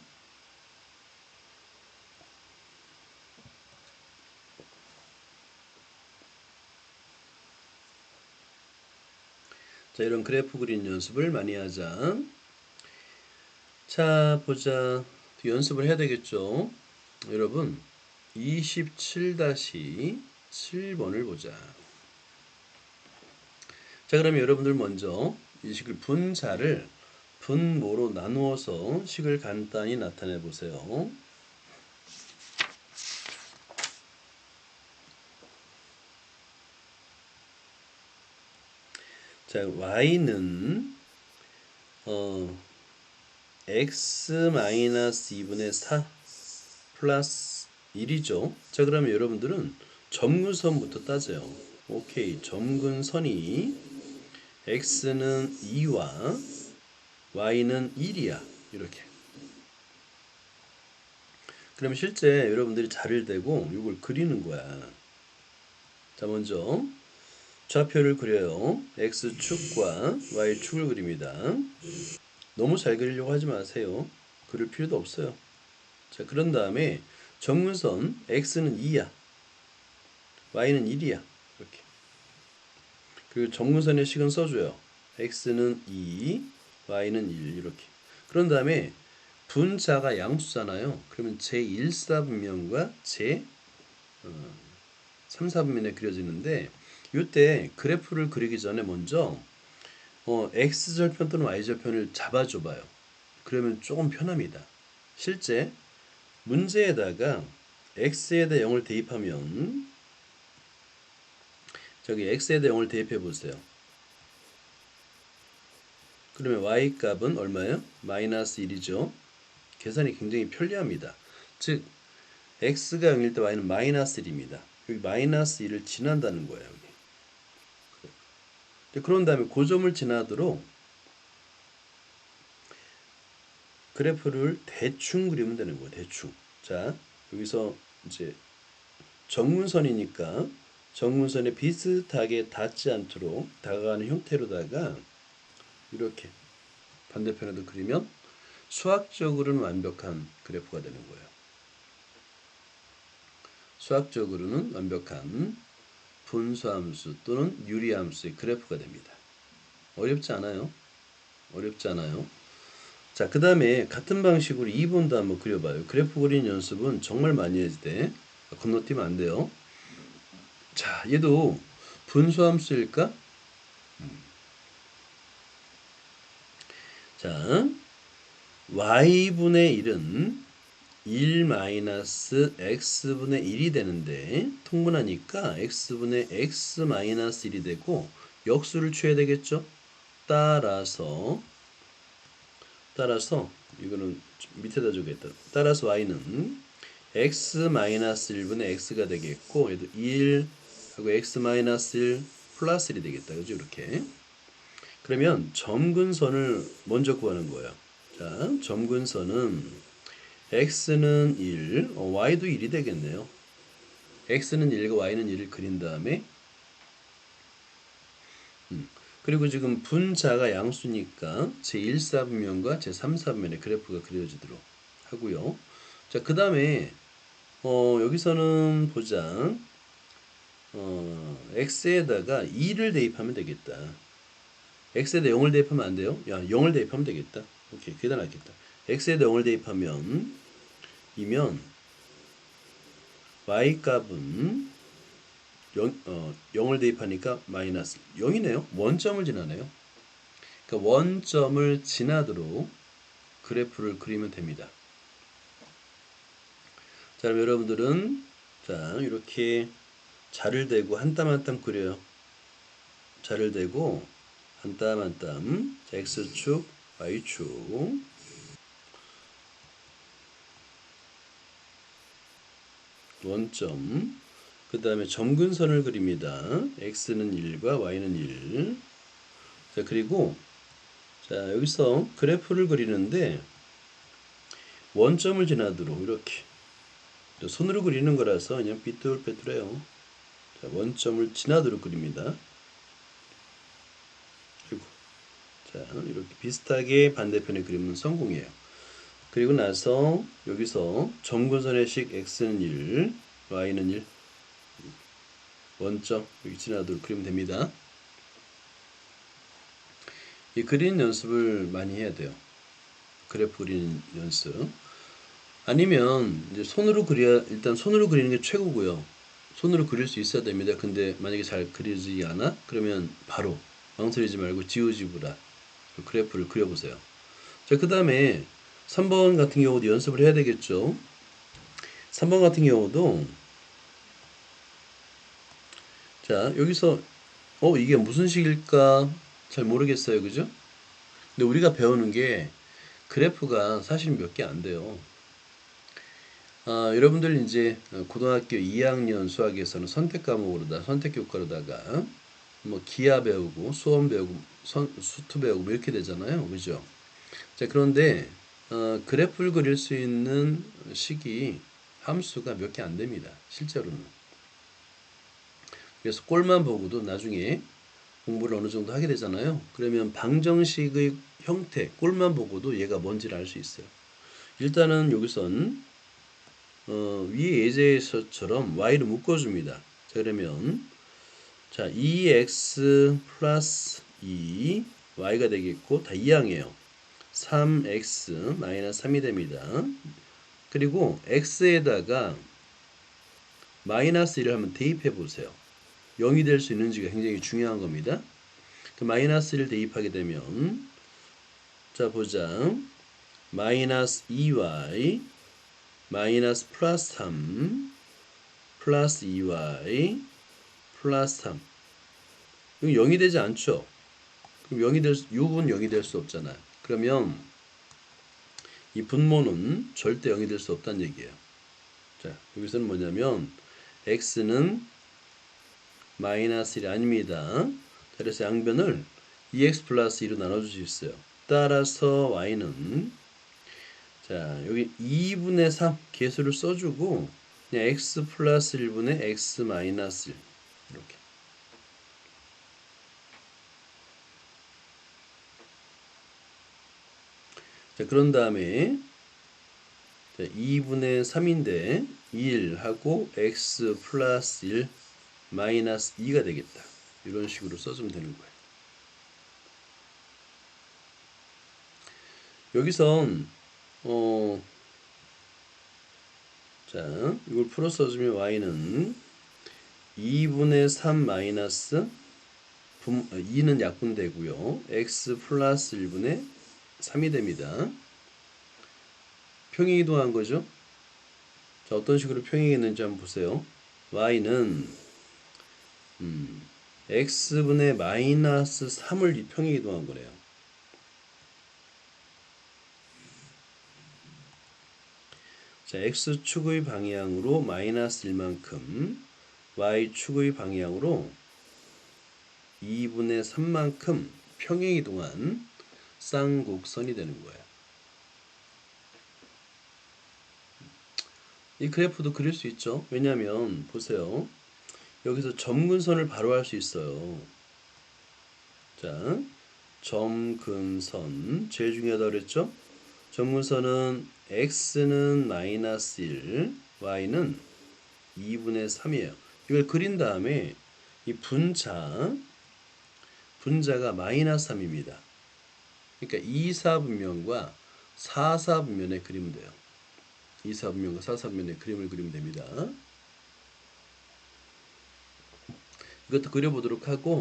자, 이런 그래프 그리는 연습을 많이 하자. 자, 보자. 연습을 해야 되겠죠? 여러분, 27-7번을 보자. 자, 그러면 여러분들 먼저 이 식을 분자를 분모로 나누어서 식을 간단히 나타내 보세요. 자, y는 x-2분의 4 플러스 1이죠. 자, 그러면 여러분들은 점근선부터 따져요. 오케이, 점근선이 x는 2와 y는 1이야. 이렇게. 그러면 실제 여러분들이 자를 대고 이걸 그리는 거야. 자, 먼저 좌표를 그려요. x축과 y축을 그립니다. 너무 잘 그리려고 하지 마세요. 그릴 필요도 없어요. 자, 그런 다음에 정근선 x는 2야. y는 1이야. 이렇게. 그리고 정근선의 식은 써줘요. x는 2, y는 1 이렇게. 그런 다음에 분자가 양수잖아요. 그러면 제 1사분면과 제 3사분면에 그려지는데 이때 그래프를 그리기 전에 먼저 x절편 또는 y절편을 잡아줘 봐요. 그러면 조금 편합니다. 실제 문제에다가 x에다 0을 대입하면 저기 x에다 0을 대입해 보세요. 그러면 y 값은 얼마예요? 마이너스 1이죠. 계산이 굉장히 편리합니다. 즉 x가 0일 때 y는 마이너스 1입니다. 여기 마이너스 1을 지난다는 거예요. 여기. 그런 다음에 그 점을 지나도록 그래프를 대충 그리면 되는 거예요. 대충. 자, 여기서 이제 정문선이니까 정문선에 비슷하게 닿지 않도록 다가가는 형태로다가 이렇게 반대편에도 그리면 수학적으로는 완벽한 그래프가 되는 거예요. 수학적으로는 완벽한 분수함수 또는 유리함수의 그래프가 됩니다. 어렵지 않아요? 어렵지 않아요? 자, 그 다음에 같은 방식으로 2번도 한번 그려봐요. 그래프 그리는 연습은 정말 많이 해야 돼. 건너뛰면 안 돼요. 자, 얘도 분수함수일까? 자, y분의 1은 1 마이너스 x분의 1이 되는데 통분하니까 x분의 x 마이너스 1이 되고 역수를 취해야 되겠죠? 따라서 이거는 밑에다 주겠다. 따라서 y는 x 마이너스 1분의 x가 되겠고 얘도 1 하고 x 마이너스 1 플러스 1이 되겠다. 그죠? 이렇게. 그러면 점근선을 먼저 구하는 거예요. 자, 점근선은 x는 1, y도 1이 되겠네요. x는 1과 y는 1을 그린 다음에 그리고 지금 분자가 양수니까 제1사분면과 제3사분면의 그래프가 그려지도록 하고요. 자, 그 다음에 여기서는 보자. x에다가 2를 대입하면 되겠다. x에다 0을 대입하면 안 돼요? 야, 0을 대입하면 되겠다. 오케이, 그게 더 낫겠다. x에다 0을 대입하면 이면 y 값은 0을 대입하니까 마이너스 0이네요. 원점을 지나네요. 그러니까 원점을 지나도록 그래프를 그리면 됩니다. 자, 그럼 여러분들은 자, 이렇게 자를 대고 한 땀 한 땀 그려요. 자를 대고 한 땀 한 땀. 자, x축, y축. 원점. 그 다음에 점근선을 그립니다. x는 1과 y는 1. 자, 그리고 자, 여기서 그래프를 그리는데 원점을 지나도록 이렇게 손으로 그리는 거라서 그냥 삐뚤빼뚤해요. 자, 원점을 지나도록 그립니다. 그리고 자, 이렇게 비슷하게 반대편에 그리면 성공이에요. 그리고 나서 여기서 점근선의 식 x는 1, y는 1 원점 여기 지나도록 그리면 됩니다. 이 그리는 연습을 많이 해야 돼요. 그래프 그리는 연습. 아니면 이제 손으로 그려야 일단 손으로 그리는 게 최고고요. 손으로 그릴 수 있어야 됩니다. 근데 만약에 잘 그리지 않아? 그러면 바로 망설이지 말고 지우지브라 그래프를 그려보세요. 자, 그 다음에 3번 같은 경우도 연습을 해야 되겠죠. 3번 같은 경우도 자, 여기서 이게 무슨 식일까 잘 모르겠어요. 그죠? 근데 우리가 배우는 게 그래프가 사실 몇 개 안 돼요. 여러분들 이제 고등학교 2학년 수학에서는 선택 과목으로다 선택 교과로다가 뭐 기하 배우고 수원 배우고 수투 배우고 뭐 이렇게 되잖아요. 그죠? 자, 그런데 그래프를 그릴 수 있는 식이 함수가 몇 개 안 됩니다. 실제로는. 그래서 꼴만 보고도 나중에 공부를 어느 정도 하게 되잖아요. 그러면 방정식의 형태, 꼴만 보고도 얘가 뭔지를 알 수 있어요. 일단은 여기선 위에 예제에서처럼 y를 묶어줍니다. 자, 그러면 자 2x 플러스 2 y가 되겠고 다 이항이에요. 3x 마이너스 3이 됩니다. 그리고 x에다가 마이너스 1을 한번 대입해 보세요. 0이 될 수 있는지가 굉장히 중요한 겁니다. 그 마이너스 1을 대입하게 되면 자 보자. 마이너스 2y 마이너스 플러스 3 플러스 2y 플러스 3 이거 0이 되지 않죠? 그럼 6은 0이 될 수 없잖아요. 그러면 이 분모는 절대 0이 될 수 없다는 얘기예요. 자, 여기서는 뭐냐면 x는 마이너스 1이 아닙니다. 그래서 양변을 2x 플러스 2로 나눠줄 수 있어요. 따라서 y는 자 여기 2분의 3 개수를 써주고 그냥 x 플러스 1분의 x 마이너스 1 이렇게 자 그런 다음에 2분의 3인데 1하고 x 플러스 1 마이너스 2가 되겠다. 이런 식으로 써주면 되는 거예요. 여기선 자 이걸 풀어 써주면 y는 2분의 3 마이너스 2는 약분되고요. x 플러스 1분의 3이 됩니다. 평행이동한 거죠. 자 어떤 식으로 평행했는지 한번 보세요. y는 x분의 마이너스 3을 평행이동한 거래요. 자 x축의 방향으로 마이너스 1만큼 y축의 방향으로 2분의 3만큼 평행이동한 쌍곡선이 되는 거예요. 이 그래프도 그릴 수 있죠. 왜냐하면 보세요. 여기서 점근선을 바로 할 수 있어요. 자, 점근선 제일 중요하다고 그랬죠. 점근선은 x는 마이너스 1, y는 2분의 3이에요. 이걸 그린 다음에 이 분자가 마이너스 3입니다. 그러니까 2사분면과 4사분면에 그리면 돼요. 2사분면과 4사분면에 그림을 그리면 됩니다. 이것도 그려보도록 하고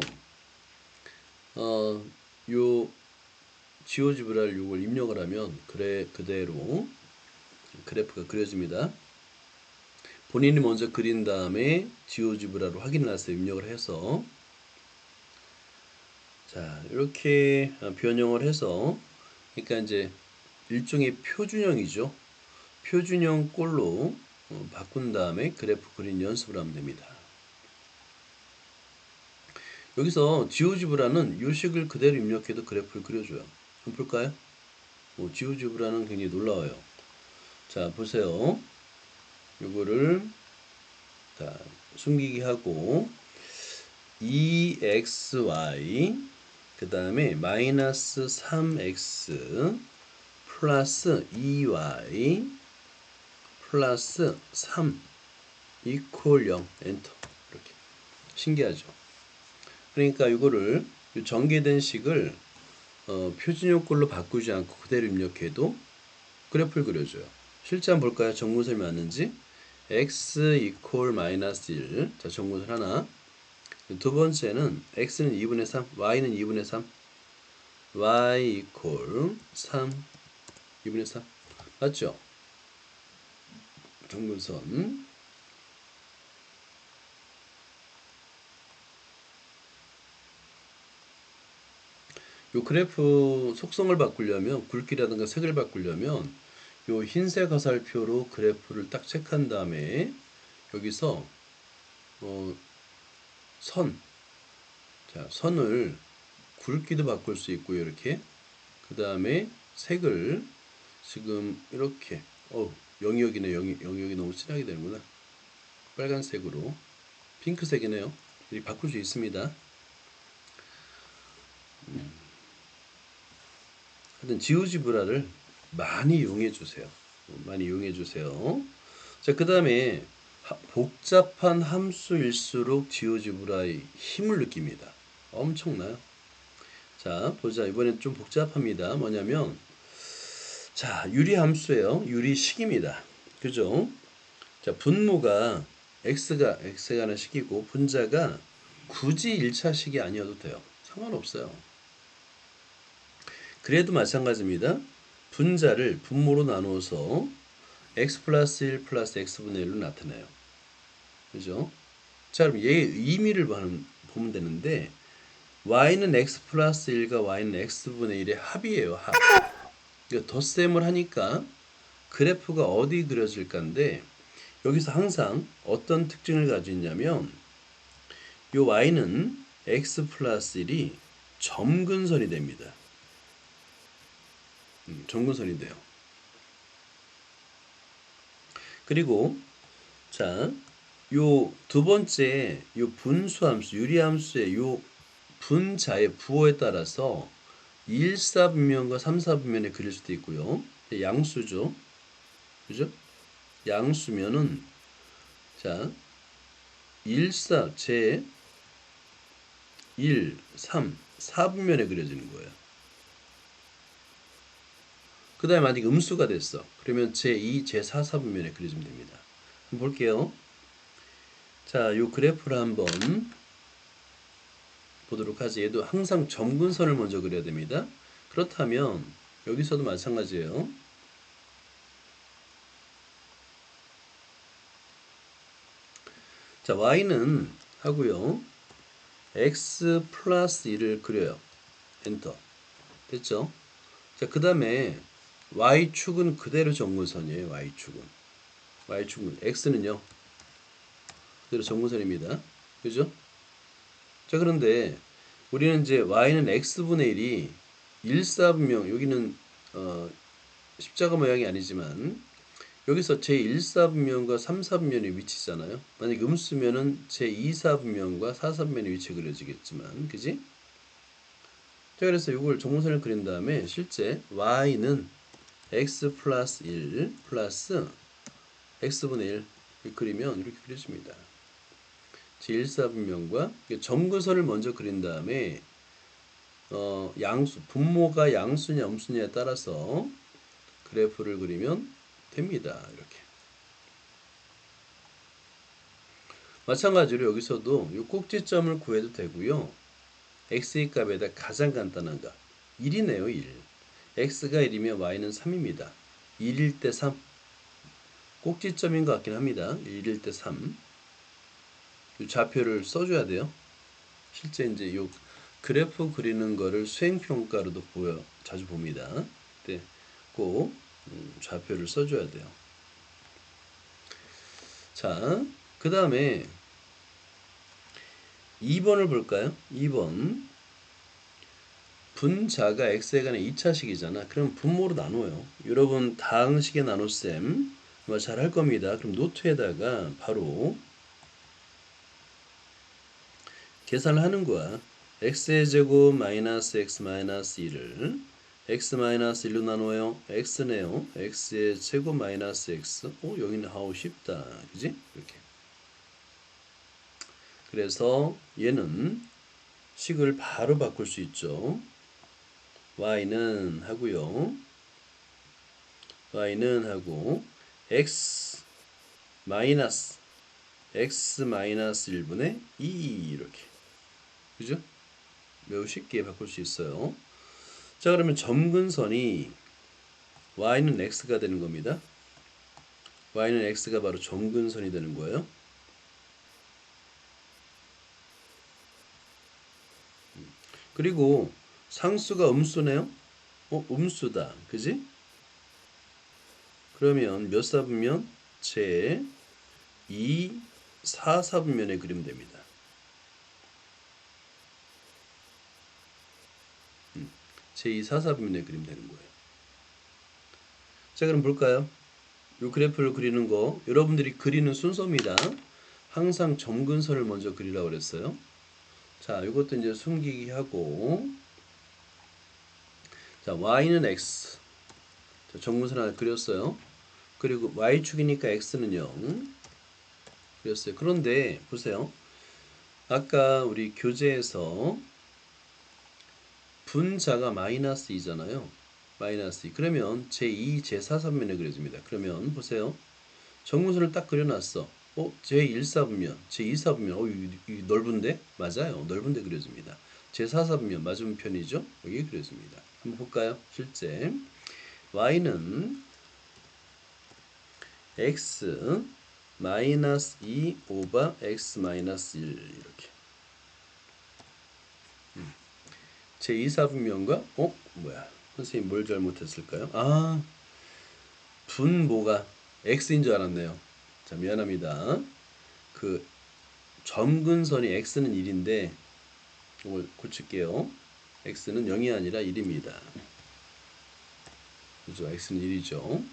요 지오지브라를 요걸 입력을 하면 그대로 그래프가 그려집니다. 본인이 먼저 그린 다음에 지오지브라로 확인을 하세요. 입력을 해서 자 이렇게 변형을 해서 그러니까 이제 일종의 표준형이죠. 표준형 꼴로 바꾼 다음에 그래프 그린 연습을 하면 됩니다. 여기서 지오지브라는 요식을 그대로 입력해도 그래프를 그려줘요. 한번 볼까요? 지오지브라는 굉장히 놀라워요. 자 보세요. 요거를 자 숨기기 하고 2xy 그 다음에 마이너스 3x 플러스 2y 플러스 3 이퀄 0 엔터 이렇게 신기하죠. 그러니까 이거를 전개된 식을 표준형꼴로 바꾸지 않고 그대로 입력해도 그래프를 그려줘요. 실제 한번 볼까요? 정근선이 맞는지. x 이퀄 마이너스 1. 자, 정근선 하나. 두 번째는 x는 2분의 3, y는 2분의 3. y 이퀄 3, 2분의 3. 맞죠? 정근선. 요 그래프 속성을 바꾸려면 굵기라든가 색을 바꾸려면 요 흰색 화살표로 그래프를 딱 체크한 다음에 여기서 선을 굵기도 바꿀 수 있고요. 이렇게 그 다음에 색을 지금 이렇게 영역이네. 영역이 너무 진하게 되는구나. 빨간색으로 핑크색이네요. 이렇게 바꿀 수 있습니다. 하여튼 지오지브라를 많이 이용해 주세요. 많이 이용해 주세요. 자, 그 다음에 복잡한 함수일수록 지오지브라의 힘을 느낍니다. 엄청나요. 자, 보자. 이번엔 좀 복잡합니다. 뭐냐면 자, 유리함수예요. 유리식입니다. 그죠? 자, 분모가 x가 하나 식이고 분자가 굳이 1차식이 아니어도 돼요. 상관없어요. 그래도 마찬가지입니다. 분자를 분모로 나누어서 x 플러스 1 플러스 x분의 1로 나타내요. 그죠? 자, 그럼 얘의 의미를 보면 되는데 y는 x 플러스 1과 y는 x분의 1의 합이에요. 합. 그러니까 덧셈을 하니까 그래프가 어디 그려질까인데 여기서 항상 어떤 특징을 가지고 있냐면 요 y는 x 플러스 1이 점근선이 됩니다. 점근선이 돼요. 그리고 자, 요 두 번째 요 분수함수, 유리함수의 요 분자의 부호에 따라서 1사분면과 3사분면에 그릴 수도 있고요. 양수죠. 그죠? 양수면은 자, 1사 제 1, 3, 4분면에 그려지는 거예요. 그 다음에 만약에 음수가 됐어. 그러면 제2, 제4, 4분면에 그려지면 됩니다. 한번 볼게요. 자, 요 그래프를 한번 보도록 하지. 얘도 항상 점근선을 먼저 그려야 됩니다. 그렇다면 여기서도 마찬가지예요. 자, y는 하고요. x 플러스 1을 그려요. 엔터. 됐죠? 자, 그 다음에 y축은 그대로 점근선이에요. y축은 x는요. 그대로 점근선입니다. 그죠? 자, 그런데 우리는 이제 y는 x분의 1이 1사분명, 여기는 십자가 모양이 아니지만 여기서 제1사분면과 3사분면의 위치잖아요. 만약 음수면은 제2사분면과 4사분면의 위치 그려지겠지만, 그지? 자, 그래서 이걸 정문선을 그린 다음에 실제 y는 x 플러스 1 플러스 x분의 1 그리면 이렇게 그려집니다. 제1사분면과 점근선을 먼저 그린 다음에 양수, 분모가 양수냐 음수냐에 따라서 그래프를 그리면 됩니다. 이렇게. 마찬가지로 여기서도 이 꼭지점을 구해도 되고요. x의 값에다 가장 간단한 값 1이네요. 1. x가 1이면 y는 3입니다. 1일 때 3. 꼭지점인 것 같긴 합니다. 1일 때 3. 이 좌표를 써줘야 돼요. 실제 이제 이 그래프 그리는 거를 수행평가로도 자주 봅니다. 네, 꼭 좌표를 써줘야 돼요. 자, 그 다음에 2번을 볼까요? 2번. 분자가 x에 관한 2차식이잖아. 그럼 분모로 나눠요. 여러분 다항식의 나눗셈 잘 할 겁니다. 그럼 노트에다가 바로 계산을 하는 거야. x의 제곱 마이너스 x 마이너스 1을 x 마이너스 1로 나눠요. x네요. x의 제곱 마이너스 x. 여기는 하고 쉽다. 그지? 이렇게. 그래서 얘는 식을 바로 바꿀 수 있죠. y는 하고요. y는 하고 x 마이너스 1분의 2 이렇게. 그죠? 매우 쉽게 바꿀 수 있어요. 자, 그러면 점근선이 y는 x가 되는 겁니다. y는 x가 바로 점근선이 되는 거예요. 그리고 상수가 음수네요. 음수다. 그지? 그러면 몇 사분면? 제 2, 4사분면에 그리면 됩니다. 제2, 4사분면에 그리면 되는 거예요. 자, 그럼 볼까요? 이 그래프를 그리는 거 여러분들이 그리는 순서입니다. 항상 점근선을 먼저 그리라고 그랬어요. 자, 이것도 이제 숨기기 하고 자, y는 x. 자, 점근선 하나 그렸어요. 그리고 y축이니까 x는 0 그렸어요. 그런데 보세요. 아까 우리 교재에서 분자가 마이너스 2잖아요. 마이너스 2. 그러면 제2, 제4사분면에 그려집니다. 그러면 보세요. 정근선을 딱 그려놨어. 제1사분면, 제2사분면, 이 넓은데? 맞아요. 넓은데 그려집니다. 제4사분면 맞은편이죠? 여기 그려집니다. 한번 볼까요? 실제 y는 x 마이너스 2 오버 x 마이너스 1 이렇게. 제2사분면과 뭐야? 선생님 뭘 잘못했을까요? 분모가 x인 줄 알았네요. 자, 미안합니다. 그 점근선이 x는 1인데 이걸 고칠게요. x는 0이 아니라 1입니다. 그죠? x는 1이죠.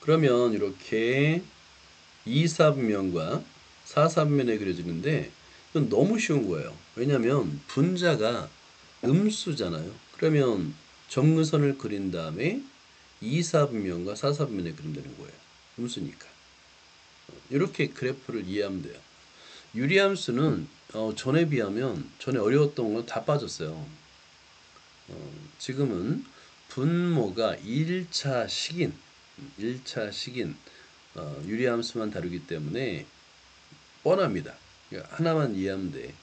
그러면 이렇게 2사분면과 4사분면에 그려지는데 이건 너무 쉬운 거예요. 왜냐하면 분자가 음수잖아요. 그러면 점근선을 그린 다음에 2사분면과 4사분면에 그리면 되는 거예요. 음수니까. 이렇게 그래프를 이해하면 돼요. 유리함수는 전에 비하면 전에 어려웠던 건 다 빠졌어요. 지금은 분모가 1차식인 유리함수만 다루기 때문에 뻔합니다. 그러니까 하나만 이해하면 돼.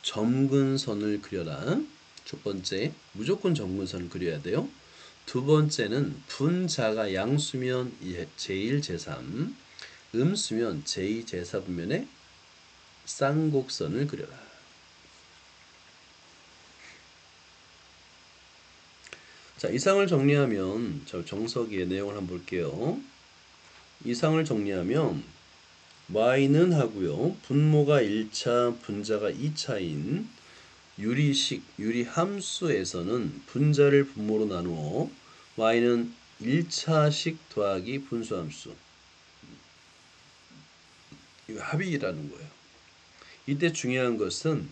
점근선을 그려라. 첫 번째, 무조건 점근선을 그려야 돼요. 두 번째는 분자가 양수면 제1, 제3, 음수면 제2, 제4분면에 쌍곡선을 그려라. 자, 이상을 정리하면 저 정석의 내용을 한번 볼게요. 이상을 정리하면 y는 하고요. 분모가 1차, 분자가 2차인 유리함수에서는 분자를 분모로 나누어 y는 1차식 더하기 분수함수. 이거 합의라는 거예요. 이때 중요한 것은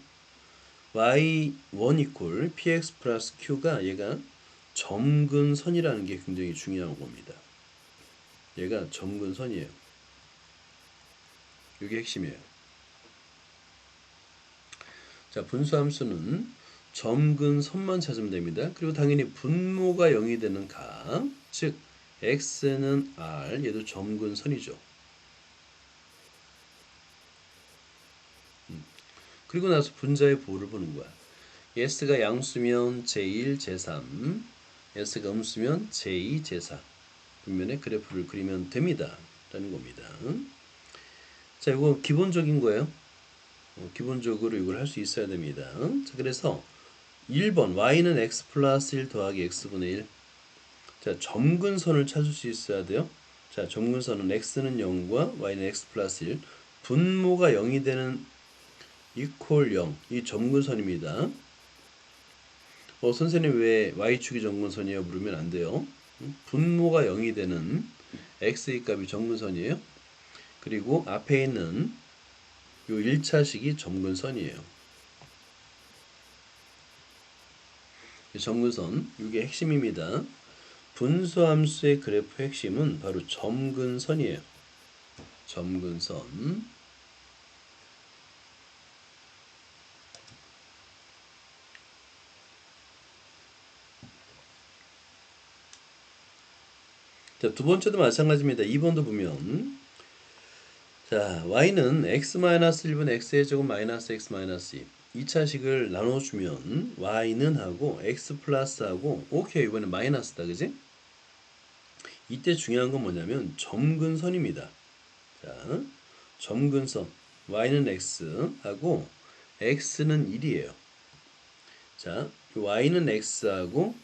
y1 equal px 플러스 q가 얘가 점근선이라는 게 굉장히 중요한 겁니다. 얘가 점근선이에요. 이게 핵심이에요. 자, 분수함수는 점근선만 찾으면 됩니다. 그리고 당연히 분모가 0이 되는 각, 즉 x는 r, 얘도 점근선이죠. 그리고 나서 분자의 보호를 보는 거야. s가 양수면 제1, 제3, s가 음수면 제2, 제4 분면의 그래프를 그리면 됩니다. 라는 겁니다. 자, 이거 기본적인 거예요. 기본적으로 이걸 할 수 있어야 됩니다. 자, 그래서 1번 y는 x 플러스 1 더하기 x분의 1. 자, 점근선을 찾을 수 있어야 돼요. 자, 점근선은 x는 0과 y는 x 플러스 1. 분모가 0이 되는 이퀄 0. 이 점근선입니다. 선생님 왜 y축이 점근선이에요? 물으면 안 돼요. 분모가 0이 되는 x의 값이 점근선이에요. 그리고 앞에 있는 요 1차식이 점근선이에요. 점근선, 이게 핵심입니다. 분수함수의 그래프 핵심은 바로 점근선이에요. 점근선. 자, 두 번째도 마찬가지입니다. 2번도 보면 자, y는 x-1분 x의 제곱 마이너스 x 마이너스 2. 2차식을 나눠주면 y는 하고 x 플러스하고 오케이 이번엔 마이너스다 그지? 이때 중요한 건 뭐냐면 점근선입니다. 자, 점근선 y는 x 하고 x는 1이에요. 자, y는 x하고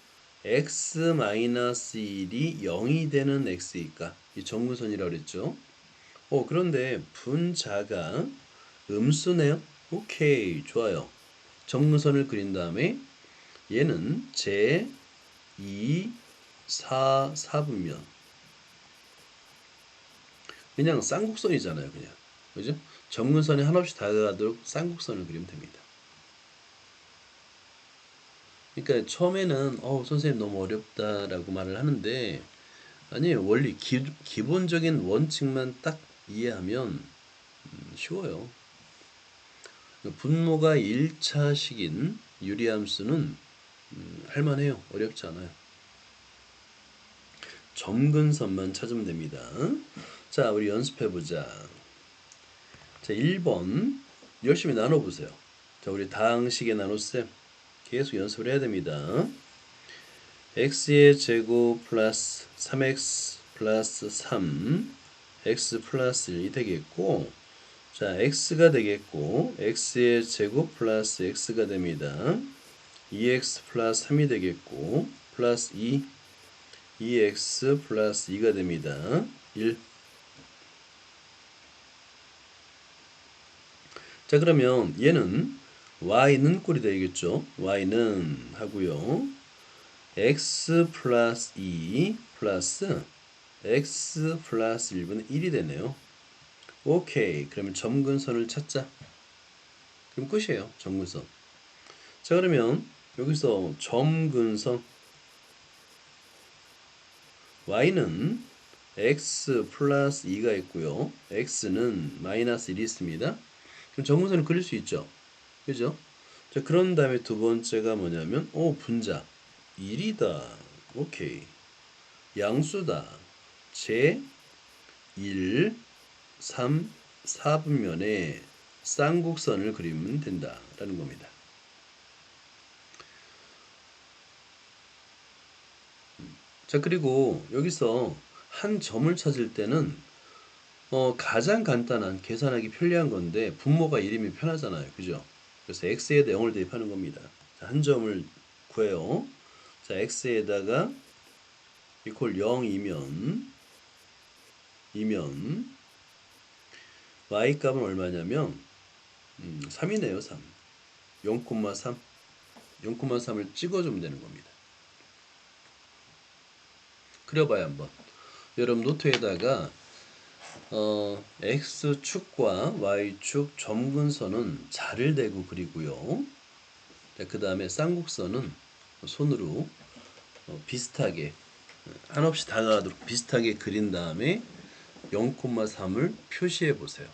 x-1이 0이 되는 x이니까 이 점근선이라고 그랬죠. 그런데 분자가 음수네요. 오케이, 좋아요. 점근선을 그린 다음에 얘는 제 2, 4, 4분면 그냥 쌍곡선이잖아요. 그냥 그죠? 점근선에 한없이 다가가도록 쌍곡선을 그리면 됩니다. 그러니까 처음에는 선생님 너무 어렵다라고 말을 하는데 아니에요. 원리 기본적인 원칙만 딱 이해하면 쉬워요. 분모가 1차식인 유리함수는 할만해요. 어렵지 않아요. 점근선만 찾으면 됩니다. 자, 우리 연습해보자. 자, 1번 열심히 나눠보세요. 자, 우리 다항식의 나눗셈 계속 연습을 해야 됩니다. x의 제곱 플러스 3x 플러스 3 x 플러스 1이 되겠고, 자, x가 되겠고, x의 제곱 플러스 x가 됩니다. 2x 플러스 3이 되겠고, 플러스 2x 플러스 2가 됩니다. 1. 자, 그러면 얘는 y는 꼴이 되겠죠. y는 하고요. x 플러스 2 플러스 x 플러스 1분의 1이 되네요. 오케이. 그러면 점근선을 찾자. 그럼 끝이에요. 점근선. 자, 그러면 여기서 점근선 y는 x 플러스 2가 있고요. x는 마이너스 1이 있습니다. 그럼 점근선을 그릴 수 있죠. 그죠? 자, 그런 다음에 두 번째가 뭐냐면 분자 1이다. 오케이. 양수다. 제 1, 3, 4분면에 쌍곡선을 그리면 된다라는 겁니다. 자, 그리고 여기서 한 점을 찾을 때는 가장 간단한 계산하기 편리한 건데 분모가 1이면 편하잖아요. 그죠? 그래서 x에다 0을 대입하는 겁니다. 자, 한 점을 구해요. 자, x에다가 이퀄 0이면 y 값은 얼마냐면 3이네요. 3. 0,3. 0,3을 찍어주면 되는 겁니다. 그려봐요 한번. 여러분 노트에다가 x축과 y축 점근선은 자를 대고 그리고요. 그 다음에 쌍곡선은 손으로 비슷하게 한없이 다가가도록 비슷하게 그린 다음에 0,3을 표시해 보세요.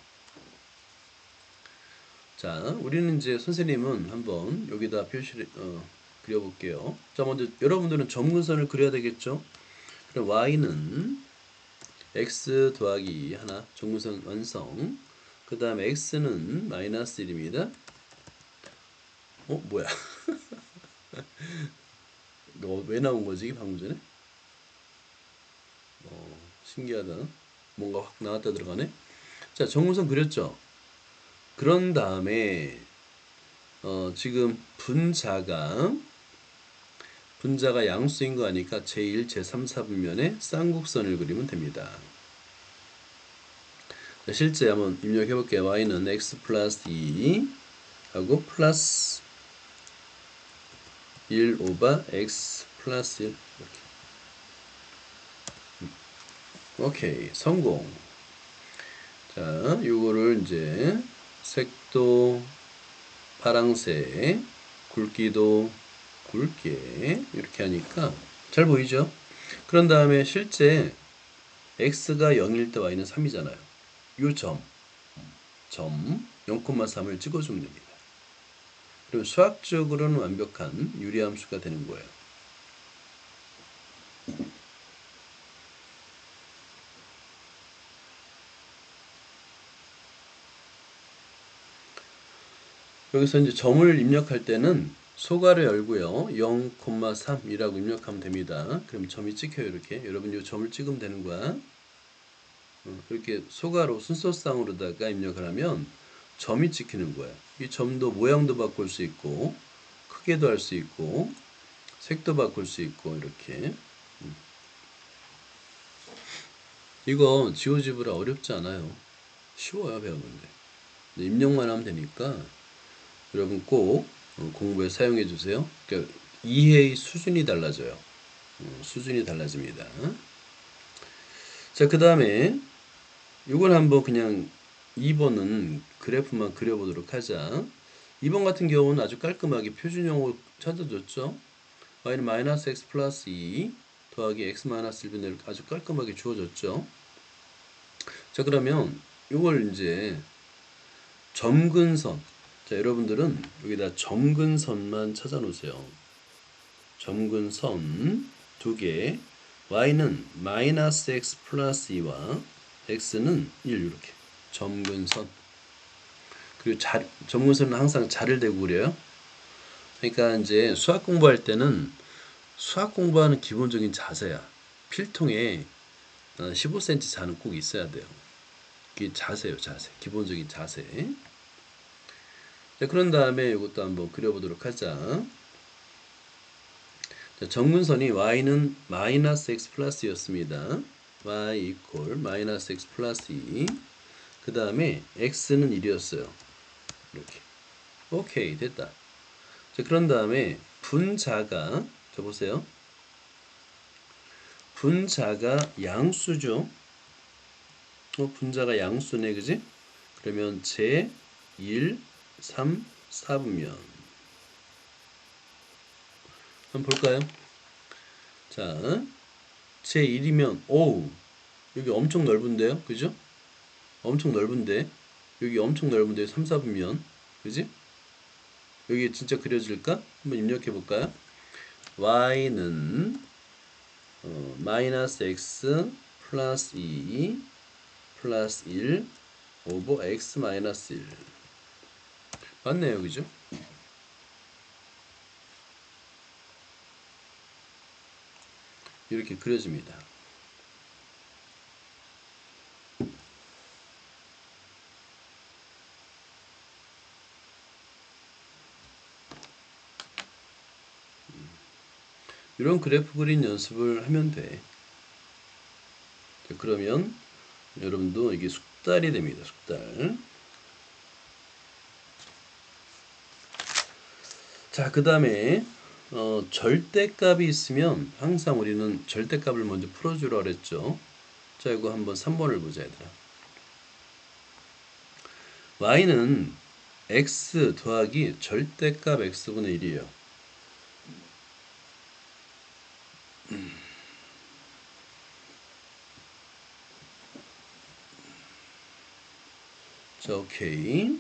자, 우리는 이제 선생님은 한번 여기다 표시를 그려볼게요. 자, 먼저 여러분들은 점근선을 그려야 되겠죠? 그럼 y는 x 더하기 하나 점근선 완성. 그 다음에 x는 마이너스 1입니다. 뭐야? 너 왜 나온 거지 방금 전에? 신기하다. 뭔가 확 나왔다 들어가네. 자, 점근선 그렸죠? 그런 다음에 지금 분자가 양수인 거 아니까 제1, 제3, 4분면에 쌍곡선을 그리면 됩니다. 자, 실제 한번 입력해 볼게요. y는 x 플러스 2 하고 플러스 1 오버 x 플러스 1 이렇게. 오케이. 성공. 자, 요거를 이제 색도 파랑색, 굵기도 굵게 이렇게 하니까 잘 보이죠? 그런 다음에 실제 x가 0일 때 y는 3이잖아요. 요 점 0,3을 찍어주면 됩니다. 그럼 수학적으로는 완벽한 유리함수가 되는 거예요. 여기서 이제 점을 입력할 때는 소괄을 열고요. 0,3이라고 입력하면 됩니다. 그럼 점이 찍혀요. 이렇게. 여러분 이 점을 찍으면 되는 거야. 그렇게 소괄호 순서상으로다가 입력을 하면 점이 찍히는 거야. 이 점도 모양도 바꿀 수 있고 크게도 할 수 있고 색도 바꿀 수 있고 이렇게. 이거 지오지브라 어렵지 않아요. 쉬워요 배우는데. 입력만 하면 되니까 여러분 꼭 공부에 사용해 주세요. 그러니까 이해의 수준이 달라져요. 수준이 달라집니다. 자, 그 다음에 이걸 한번 그냥 2번은 그래프만 그려보도록 하자. 2번 같은 경우는 아주 깔끔하게 표준형으로 찾아줬죠. y는 마이너스 x 플러스 2 더하기 x 마이너스 1분의 1 아주 깔끔하게 주어졌죠. 자, 그러면 이걸 이제 점근선. 자, 여러분들은 여기다 점근선만 찾아 놓으세요. 점근선 두 개, y는 마이너스 x 플러스 2와 x는 1 이렇게 점근선. 그리고 점근선은 항상 자를 대고 그래요. 그러니까 이제 수학 공부할 때는 수학 공부하는 기본적인 자세야. 필통에 15cm 자는 꼭 있어야 돼요. 이게 자세요, 자세. 기본적인 자세. 자, 그런 다음에 이것도 한번 그려보도록 하자. 자, 점근선이 y는 마이너스 x 플러스 였습니다. y 이퀄 마이너스 x 플러스 2. 그 다음에 x는 1이었어요. 이렇게. 오케이, 됐다. 자, 그런 다음에 분자가, 자 보세요. 분자가 양수죠. 분자가 양수네, 그지? 그러면 제 1, 3, 4분면 한번 볼까요? 자, 제 1이면 오우, 여기 엄청 넓은데요, 그죠? 엄청 넓은데 여기 엄청 넓은데 3, 4분면, 그지? 여기 진짜 그려질까? 한번 입력해 볼까요? y는 마이너스 x 플러스 2 플러스 1 오버 x 마이너스 1 맞네요, 그죠? 이렇게 그려집니다. 이런 그래프 그린 연습을 하면 돼. 자, 그러면 여러분도 이게 숙달이 됩니다. 숙달. 자, 그 다음에 절대값이 있으면 항상 우리는 절대값을 먼저 풀어주라 그랬죠. 자, 이거 한번 3번을 보자, 얘들아. y는 x 더하기 절대값 x분의 1이에요. 자, 오케이.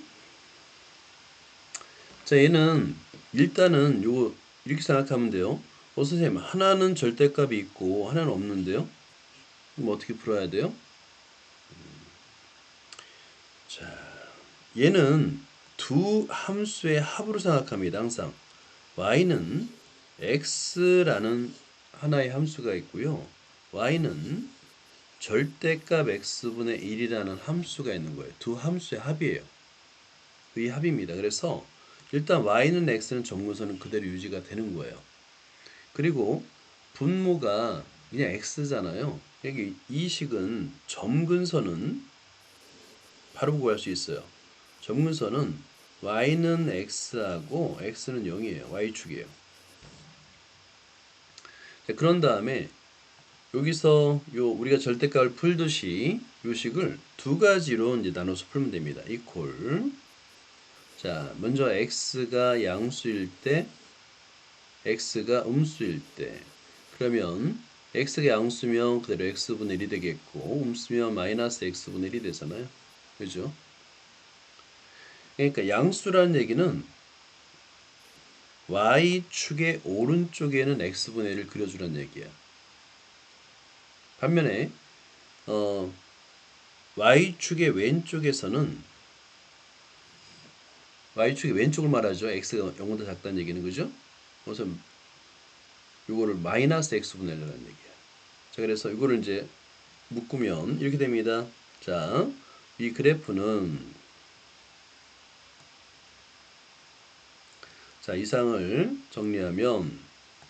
자, 얘는 일단은 요거 이렇게 생각하면 돼요. 선생님, 하나는 절대값이 있고 하나는 없는데요. 그럼 어떻게 풀어야 돼요? 자, 얘는 두 함수의 합으로 생각합니다. 항상 y는 x라는 하나의 함수가 있고요. y는 절대값 x분의 1이라는 함수가 있는 거예요. 두 함수의 합이에요. 이 합입니다. 그래서 일단 y는 x는 점근선은 그대로 유지가 되는 거예요. 그리고 분모가 그냥 x잖아요. 여기 이 식은 점근선은 바로 구할 수 있어요. 점근선은 y는 x하고 x는 0이에요. y축이에요. 자, 그런 다음에 여기서 우리가 절대값을 풀듯이 요 식을 두 가지로 이제 나눠서 풀면 됩니다. 이퀄. 자, 먼저 x가 양수일 때, x가 음수일 때. 그러면 x가 양수면 그대로 x분의 1이 되겠고, 음수면 마이너스 x분의 1이 되잖아요. 그죠? 그러니까 양수라는 얘기는 y축의 오른쪽에는 x분의 1을 그려주라는 얘기야. 반면에 y축의 왼쪽에서는 y축의 왼쪽을 말하죠. x가 0보다 작다는 얘기는, 그죠? 그래서 이거를 마이너스 x분의 1이라는 얘기야. 자, 그래서 이거를 이제 묶으면 이렇게 됩니다. 자, 이 그래프는, 자, 이상을 정리하면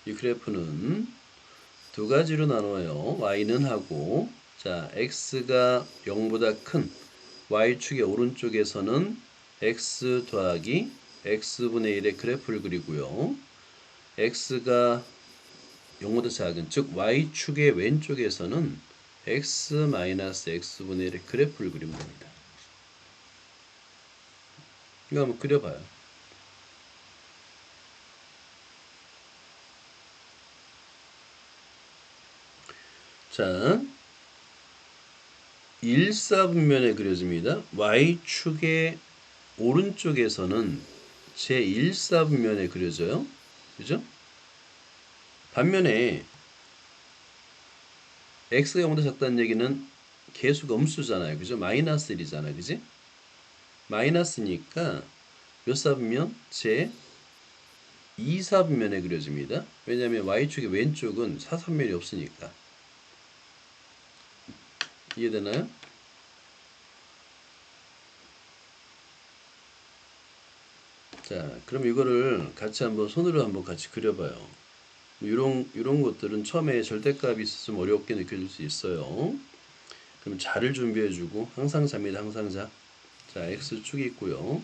이 그래프는 두 가지로 나눠요. y는 하고, 자, x가 0보다 큰 y축의 오른쪽에서는 x 더하기 x분의 1의 그래프를 그리고요. x가 0보다 작은, 즉 y축의 왼쪽에서는 x 마이너스 x분의 1의 그래프를 그리면 됩니다. 이거 한번 그려봐요. 자, 1사분면에 그려집니다. y축의 오른쪽에서는 제 1사분면에 그려져요. 그죠? 반면에 x가 0보다 작다는 얘기는 계수가 음수잖아요. 그죠? 마이너스 1이잖아요. 그지? 마이너스니까 몇 사분면? 제 2사분면에 그려집니다. 왜냐하면 y축의 왼쪽은 사사분면이 없으니까. 이해되나요? 자, 그럼 이거를 같이 한번 손으로 한번 같이 그려봐요. 이런 것들은 처음에 절대값이 있으면 어렵게 느껴질 수 있어요. 그럼 자를 준비해주고 항상자입니다. 항상자. 자, x축이 있고요.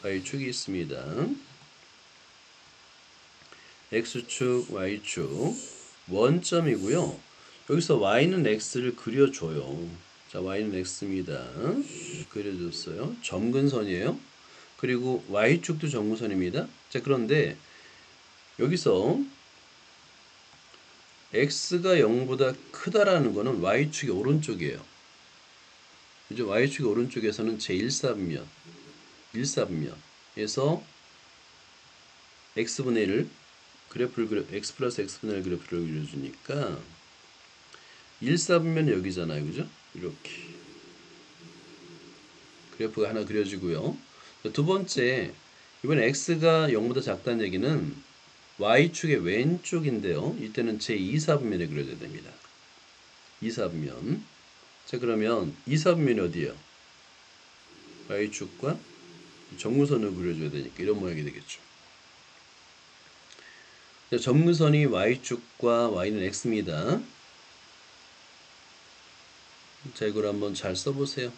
y축이 있습니다. x축, y축 원점이고요. 여기서 y는 x를 그려줘요. 자, y는 x입니다. 그려줬어요. 점근선이에요. 그리고 y축도 점근선입니다. 자, 그런데 여기서 x가 0보다 크다라는 거는 y축이 오른쪽이에요. 그죠? y축이 오른쪽에서는 제1사분면, 1사분면에서 x분의 1을 그래프를 그려, x 플러스 x분의 1 그래프를 그려주니까 1사분면이 여기잖아요. 그죠? 이렇게 그래프가 하나 그려지고요. 두 번째, 이번에 x가 0보다 작다는 얘기는 y축의 왼쪽인데요. 이때는 제2사분면에 그려져야 됩니다. 2사분면. 자, 그러면 2사분면이 어디예요? y축과 점근선을 그려줘야 되니까 이런 모양이 되겠죠. 자, 점근선이 y축과 y는 x입니다. 자, 이걸 한번 잘 써보세요.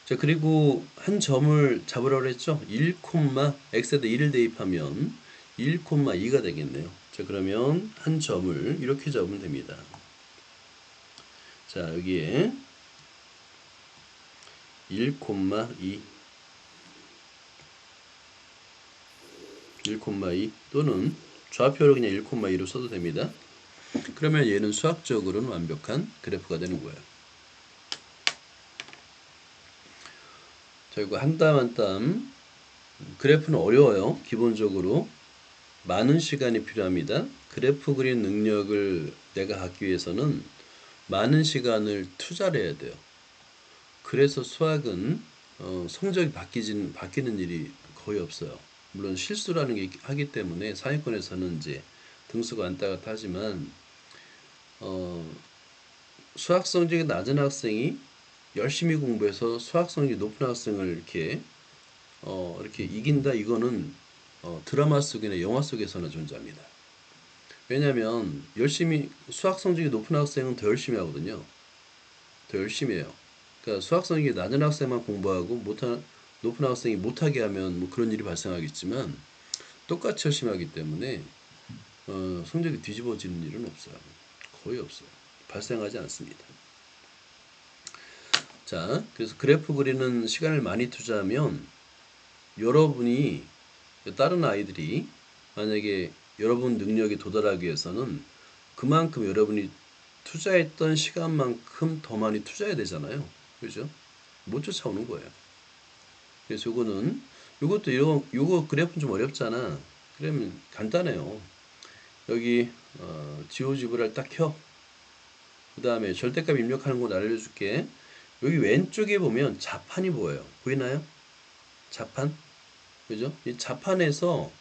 자, 그리고 한 점을 잡으라고 그랬죠? 1, x에다 1을 대입하면 1,2가 되겠네요. 자, 그러면 한 점을 이렇게 잡으면 됩니다. 자, 여기에 1,2 1,2 또는 좌표로 그냥 1,2로 써도 됩니다. 그러면 얘는 수학적으로는 완벽한 그래프가 되는 거예요. 자, 이거 한 땀 한 땀 그래프는 어려워요. 기본적으로 많은 시간이 필요합니다. 그래프 그린 능력을 내가 갖기 위해서는 많은 시간을 투자를 해야 돼요. 그래서 수학은 성적이 바뀌는 일이 거의 없어요. 물론 실수라는 게 하기 때문에 상위권에서는 이제 등수가 왔다 갔다 하지만 수학 성적이 낮은 학생이 열심히 공부해서 수학 성적이 높은 학생을 이렇게 이긴다, 이거는 드라마 속이나 영화 속에서나 존재합니다. 왜냐하면 열심히 수학 성적이 높은 학생은 더 열심히 하거든요. 더 열심히 해요. 그러니까 수학 성적이 낮은 학생만 공부하고 높은 학생이 못하게 하면 뭐 그런 일이 발생하겠지만 똑같이 열심히 하기 때문에 성적이 뒤집어지는 일은 없어요. 거의 없어요. 발생하지 않습니다. 자, 그래서 그래프 그리는 시간을 많이 투자하면 여러분이 다른 아이들이 만약에 여러분 능력에 도달하기 위해서는 그만큼 여러분이 투자했던 시간만큼 더 많이 투자해야 되잖아요. 그죠? 못 쫓아오는 거예요. 그래서 요거 그래프는 좀 어렵잖아. 그러면 간단해요. 여기 지오지브라를 딱 켜. 그 다음에 절대값 입력하는 거 알려줄게. 여기 왼쪽에 보면 자판이 보여요. 보이나요? 자판? 그죠? 이 자판에서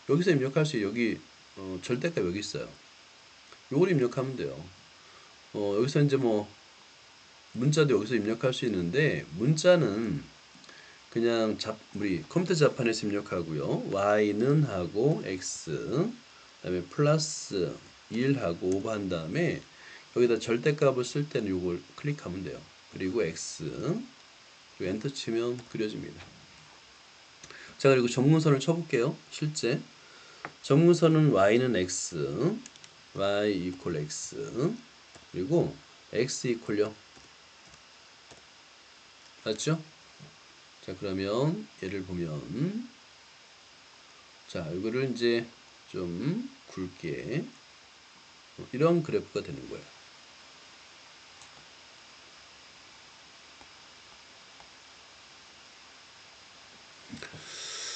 여기서 입력할 수 여기 절대값 여기 있어요. 요걸 입력하면 돼요. 여기서 이제 뭐 문자도 여기서 입력할 수 있는데 문자는 그냥 우리 컴퓨터 자판에서 입력하고요. y는 하고 x 그다음에 플러스 1 하고 오버한 다음에 여기다 절대값을 쓸 때는 요걸 클릭하면 돼요. 그리고 x 엔터 치면 그려집니다. 자, 그리고 점근선을 쳐볼게요. 실제 점근선은 y는 x, y 이퀄 x, 그리고 x 이퀄요. 맞죠? 자, 그러면 얘를 보면 자, 이거를 이제 좀 굵게 이런 그래프가 되는 거예요.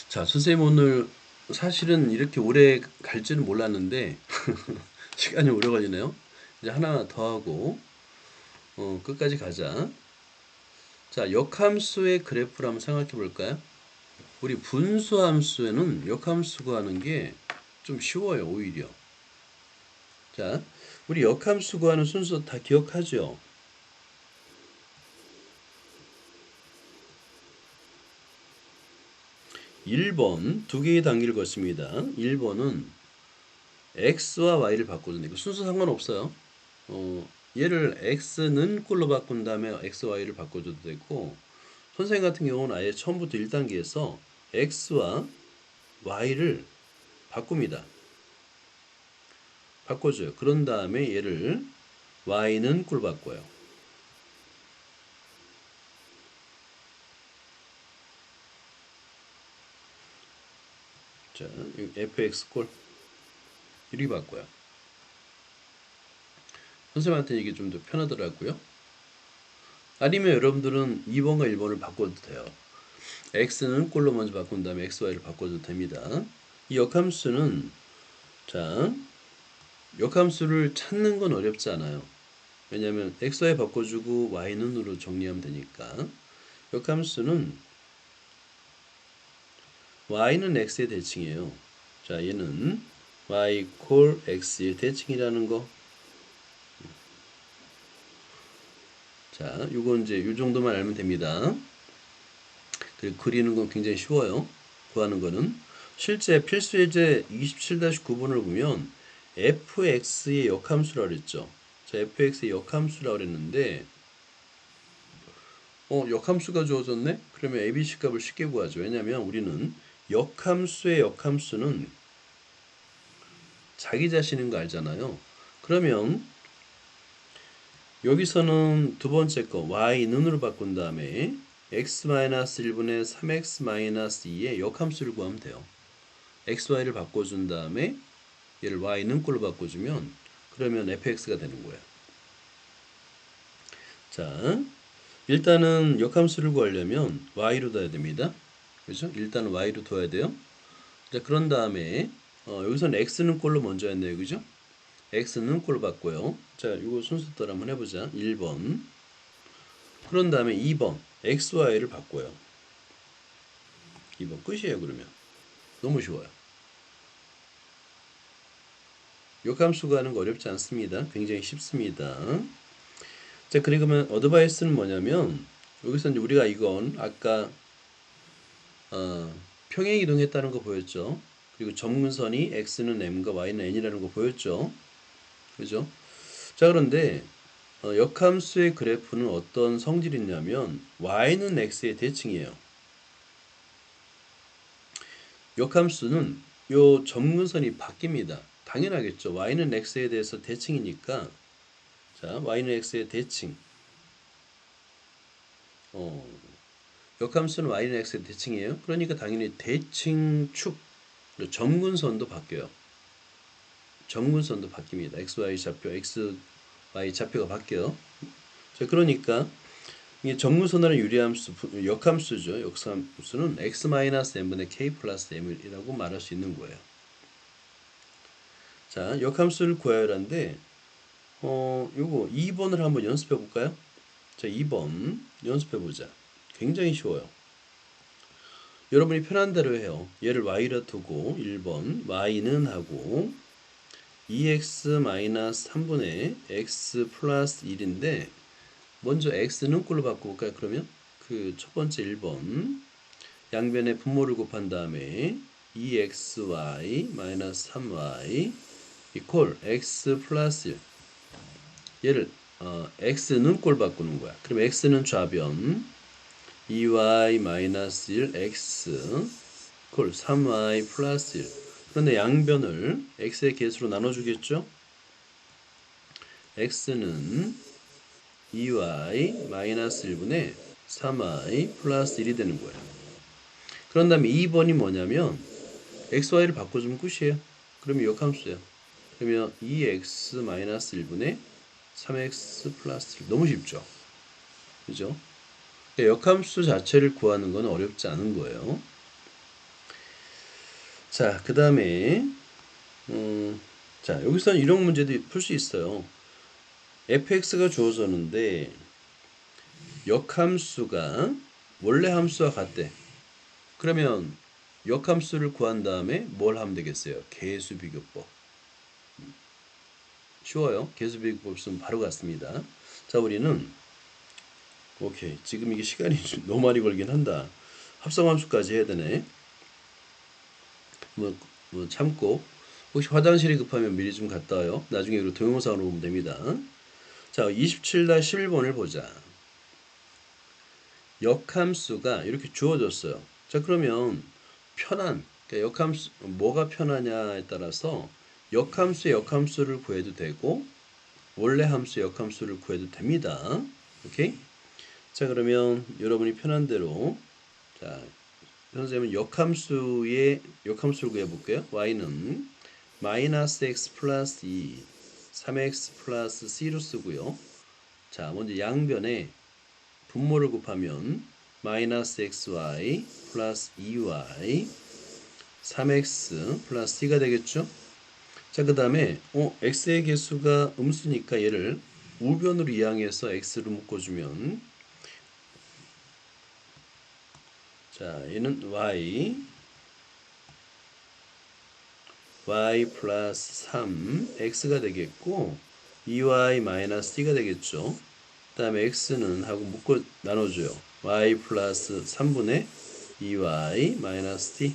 자, 선생님 오늘 사실은 이렇게 오래 갈 줄은 몰랐는데 시간이 오래 걸리네요. 이제 하나 더 하고 끝까지 가자. 자, 역함수의 그래프를 한번 생각해 볼까요? 우리 분수함수에는 역함수 구하는 게 좀 쉬워요, 오히려. 자, 우리 역함수 구하는 순서 다 기억하죠? 1번 두 개의 단계를 걷습니다. 1번은 x와 y를 바꿔준다. 이거 순서 상관없어요. 얘를 x는 꼴로 바꾼 다음에 x, y를 바꿔줘도 되고, 선생님 같은 경우는 아예 처음부터 1단계에서 x와 y를 바꿉니다. 바꿔줘요. 그런 다음에 얘를 y는 꼴 바꿔요. 자, fx 꼴 이렇게 바꿔요. 선생님한테 이게 좀 더 편하더라고요. 아니면 여러분들은 2번과 1번을 바꿔도 돼요. x는 꼴로 먼저 바꾼 다음에 x, y를 바꿔도 됩니다. 이 역함수는, 자, 역함수를 찾는 건 어렵지 않아요. 왜냐하면 x, y 바꿔주고 y는으로 정리하면 되니까. 역함수는 y는 x의 대칭이에요. 자, 얘는 y 콜 x의 대칭이라는 거. 자, 요거 이제 요 정도만 알면 됩니다. 그리고 그리는 건 굉장히 쉬워요. 구하는 거는. 실제 필수 예제 27-9번을 보면 fx의 역함수라 그랬죠. 자, fx의 역함수라 그랬는데 역함수가 주어졌네? 그러면 abc 값을 쉽게 구하죠. 왜냐면 우리는 역함수의 역함수는 자기 자신인 거 알잖아요. 그러면 여기서는 두 번째 거 y는으로 바꾼 다음에 x-1분의 3x-2의 역함수를 구하면 돼요. x, y를 바꿔준 다음에 얘를 y는 꼴로 바꿔주면 그러면 fx가 되는 거예요. 자, 일단은 역함수를 구하려면 y로 둬야 됩니다. 그렇죠? 일단은 y로 둬야 돼요. 자, 그런 다음에 여기서는 x는 꼴로 먼저 했네요. 그죠? x는 꼴로 바꿔요. 자, 이거 순서 따라 한번 해보자. 1번. 그런 다음에 2번 x, y를 바꿔요. 2번 끝이에요. 그러면 너무 쉬워요. 역함수 구하는 거 어렵지 않습니다. 굉장히 쉽습니다. 자, 그러면 어드바이스는 뭐냐면 여기서 이제 우리가 이건 아까 평행 이동했다는 거 보였죠. 그리고 점근선이 x는 m과 y는 n이라는 거 보였죠. 그죠? 자, 그런데 역함수의 그래프는 어떤 성질이 있냐면 y는 x의 대칭이에요. 역함수는 요 점근선이 바뀝니다. 당연하겠죠. y는 x에 대해서 대칭이니까. 자, y는 x의 대칭. 역함수는 y는 x의 대칭이에요. 그러니까 당연히 대칭축 점근선도 바뀌어요. 점근선도 바뀝니다. xy 좌표, xy 좌표가 바뀌어요. 자, 그러니까 이게 점근선화는 유리함수, 역함수죠. 역함수는 x-m분의 k 플러스 m이라고 말할 수 있는 거예요. 자, 역함수를 구해야 하는데 요거 2번을 한번 연습해 볼까요? 자, 2번 연습해 보자. 굉장히 쉬워요. 여러분이 편한 대로 해요. 얘를 y로 두고 1번 y는 하고 2x-3분의 x 플러스 1인데 먼저 x는 꼴로 바꿔볼까요? 그러면 그 첫 번째 1번 양변에 분모를 곱한 다음에 2xy-3y 이퀄 x 플러스 1. 얘를 x는 꼴 바꾸는 거야. 그럼 x는 좌변 2y-1 x 꼴 3y 플러스 1. 그런데 양변을 x의 개수로 나눠주겠죠? x는 2y-1분의 3y 플러스 1이 되는 거예요. 그런 다음에 2번이 뭐냐면 xy를 바꿔주면 끝이에요. 그러면 역함수예요. 그러면 2x-1분의 3x 플러스 1. 너무 쉽죠? 그죠? 역함수 자체를 구하는 건 어렵지 않은 거예요. 자, 그 다음에 자, 여기서는 이런 문제도 풀 수 있어요. fx가 주어졌는데 역함수가 원래 함수와 같대. 그러면 역함수를 구한 다음에 뭘 하면 되겠어요? 개수비교법. 쉬워요. 개수비교법 쓰면 바로 같습니다. 자, 우리는 오케이. 지금 이게 시간이 너무 많이 걸긴 한다. 합성함수까지 해야 되네. 뭐 참고 혹시 화장실이 급하면 미리 좀 갔다 와요. 나중에 이거 동영상으로 보면 됩니다. 자, 27-11번을 보자. 역함수가 이렇게 주어졌어요. 자, 그러면 그러니까 역함수 뭐가 편하냐에 따라서 역함수의 역함수를 구해도 되고 원래 함수의 역함수를 구해도 됩니다. 오케이? 자, 그러면 여러분이 편한 대로 자, 선생님은 역함수의 역함수를 구해볼게요. y는 마이너스 x 플러스 2 3x 플러스 c로 쓰고요. 자, 먼저 양변에 분모를 곱하면 마이너스 xy 플러스 2y 3x 플러스 c가 되겠죠. 자, 그 다음에 x의 개수가 음수니까 얘를 우변으로 이항해서 x로 묶어주면 자, 얘는 y 플러스 3 x가 되겠고 2y 마이너스 t가 되겠죠. 그 다음에 x는 하고 묶어 나눠줘요. y 플러스 3분의 2y 마이너스 t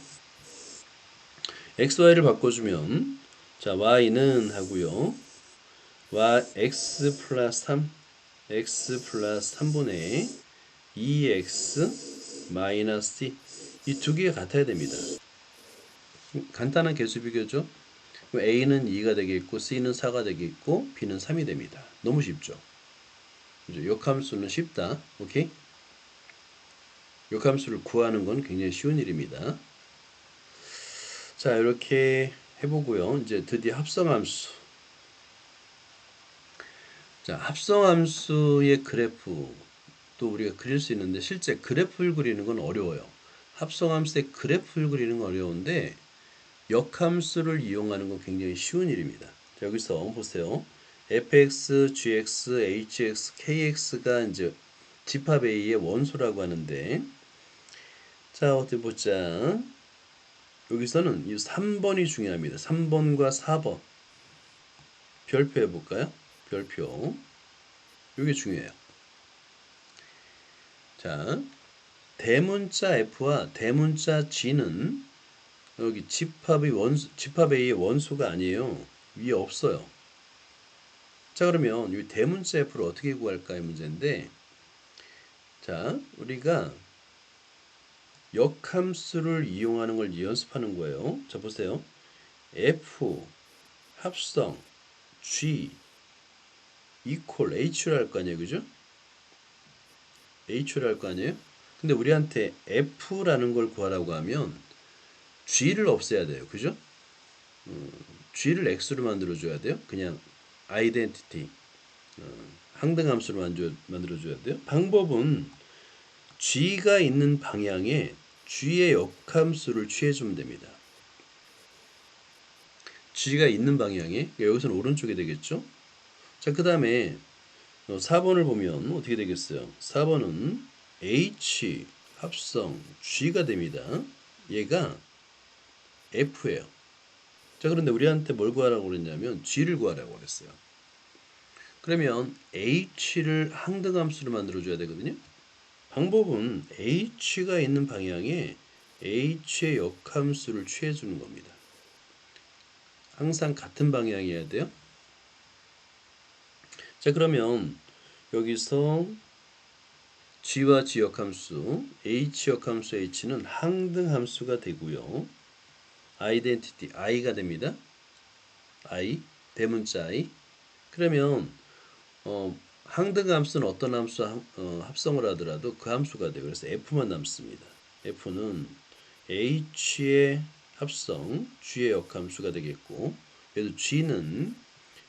xy를 바꿔주면 자, y는 하고요. x 플러스 3 x 플러스 3분의 2x 마이너스 t 이 두 개가 같아야 됩니다. 간단한 개수 비교죠. a는 2가 되겠고 c는 4가 되겠고 b는 3이 됩니다. 너무 쉽죠. 역함수는 쉽다. 오케이? 역함수를 구하는 건 굉장히 쉬운 일입니다. 자, 이렇게 해보고요. 이제 드디어 합성함수. 자, 합성함수의 그래프 또 우리가 그릴 수 있는데 실제 그래프를 그리는 건 어려워요. 합성함수의 그래프를 그리는 건 어려운데 역함수를 이용하는 건 굉장히 쉬운 일입니다. 자, 여기서 보세요. fx, gx, hx, kx가 이제 집합 A의 원소라고 하는데 자, 어디 보자. 여기서는 이 3번이 중요합니다. 3번과 4번 별표 해볼까요? 별표. 이게 중요해요. 자, 대문자 F와 대문자 G는 여기 집합 A의 원소가 아니에요. 위에 없어요. 자, 그러면 이 대문자 F를 어떻게 구할까의 문제인데 자, 우리가 역함수를 이용하는 걸 연습하는 거예요. 자, 보세요. F 합성 G 이퀄 H를 할 거 아니에요. 그죠? H를 할 거 아니에요? 근데 우리한테 F라는 걸 구하라고 하면 G를 없애야 돼요. 그죠? G를 X로 만들어줘야 돼요. 그냥 아이덴티티 항등함수로 만들어줘야 돼요. 방법은 G가 있는 방향에 G의 역함수를 취해주면 됩니다. G가 있는 방향에 여기서는 오른쪽이 되겠죠. 자, 그 다음에 4번을 보면 어떻게 되겠어요? 4번은 H 합성 G가 됩니다. 얘가 F예요. 자, 그런데 우리한테 뭘 구하라고 그랬냐면 G를 구하라고 그랬어요. 그러면 H를 항등함수로 만들어줘야 되거든요. 방법은 H가 있는 방향에 H의 역함수를 취해주는 겁니다. 항상 같은 방향이어야 돼요. 자, 그러면 여기서 G와 G 역함수, H 역함수 H는 항등함수가 되고요. 아이덴티티 I가 됩니다. I, 대문자 I. 그러면 항등함수는 어떤 함수 합성을 하더라도 그 함수가 돼요. 그래서 F만 남습니다. F는 H의 합성, G의 역함수가 되겠고 그래도 G는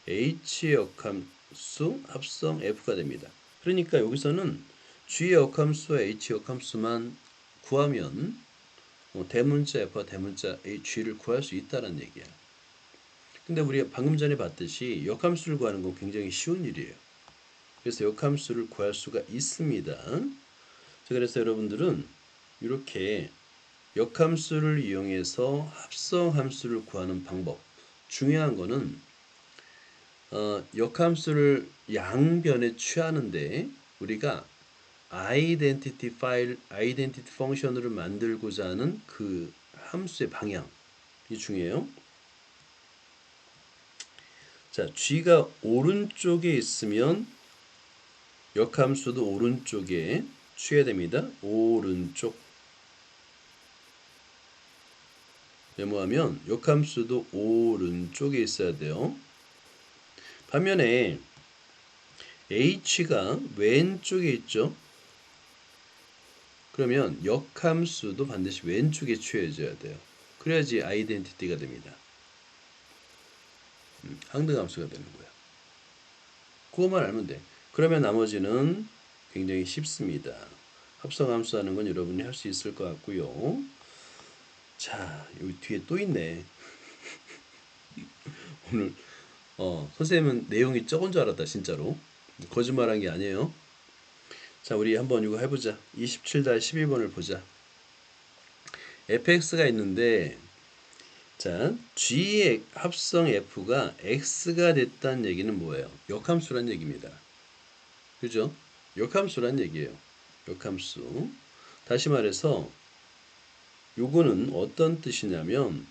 H의 역함수 합성 F가 됩니다. 그러니까 여기서는 G의 역함수와 H 역함수만 구하면 대문자 F와 대문자 G를 구할 수 있다는 얘기야. 근데 우리가 방금 전에 봤듯이 역함수를 구하는 건 굉장히 쉬운 일이에요. 그래서 역함수를 구할 수가 있습니다. 자, 그래서 여러분들은 이렇게 역함수를 이용해서 합성함수를 구하는 방법. 중요한 거는 역함수를 양변에 취하는데 우리가 아이덴티티 펑션으로 만들고자 하는 그 함수의 방향이 중요해요. 자, G가 오른쪽에 있으면 역함수도 오른쪽에 취해야 됩니다. 오른쪽. 메모하면 역함수도 오른쪽에 있어야 돼요. 반면에 H가 왼쪽에 있죠. 그러면 역함수도 반드시 왼쪽에 취해져야 돼요. 그래야지 아이덴티티가 됩니다. 항등함수가 되는 거예요. 그것만 알면 돼. 그러면 나머지는 굉장히 쉽습니다. 합성함수 하는 건 여러분이 할 수 있을 것 같고요. 자, 여기 뒤에 또 있네. 오늘 선생님은 내용이 적은 줄 알았다, 진짜로. 거짓말한 게 아니에요. 자, 우리 한번 이거 해보자. 27-12번을 보자. fx가 있는데, 자, g의 합성 f가 x가 됐다는 얘기는 뭐예요? 역함수란 얘기입니다. 그죠? 역함수란 얘기예요. 역함수. 다시 말해서 요거는 어떤 뜻이냐면,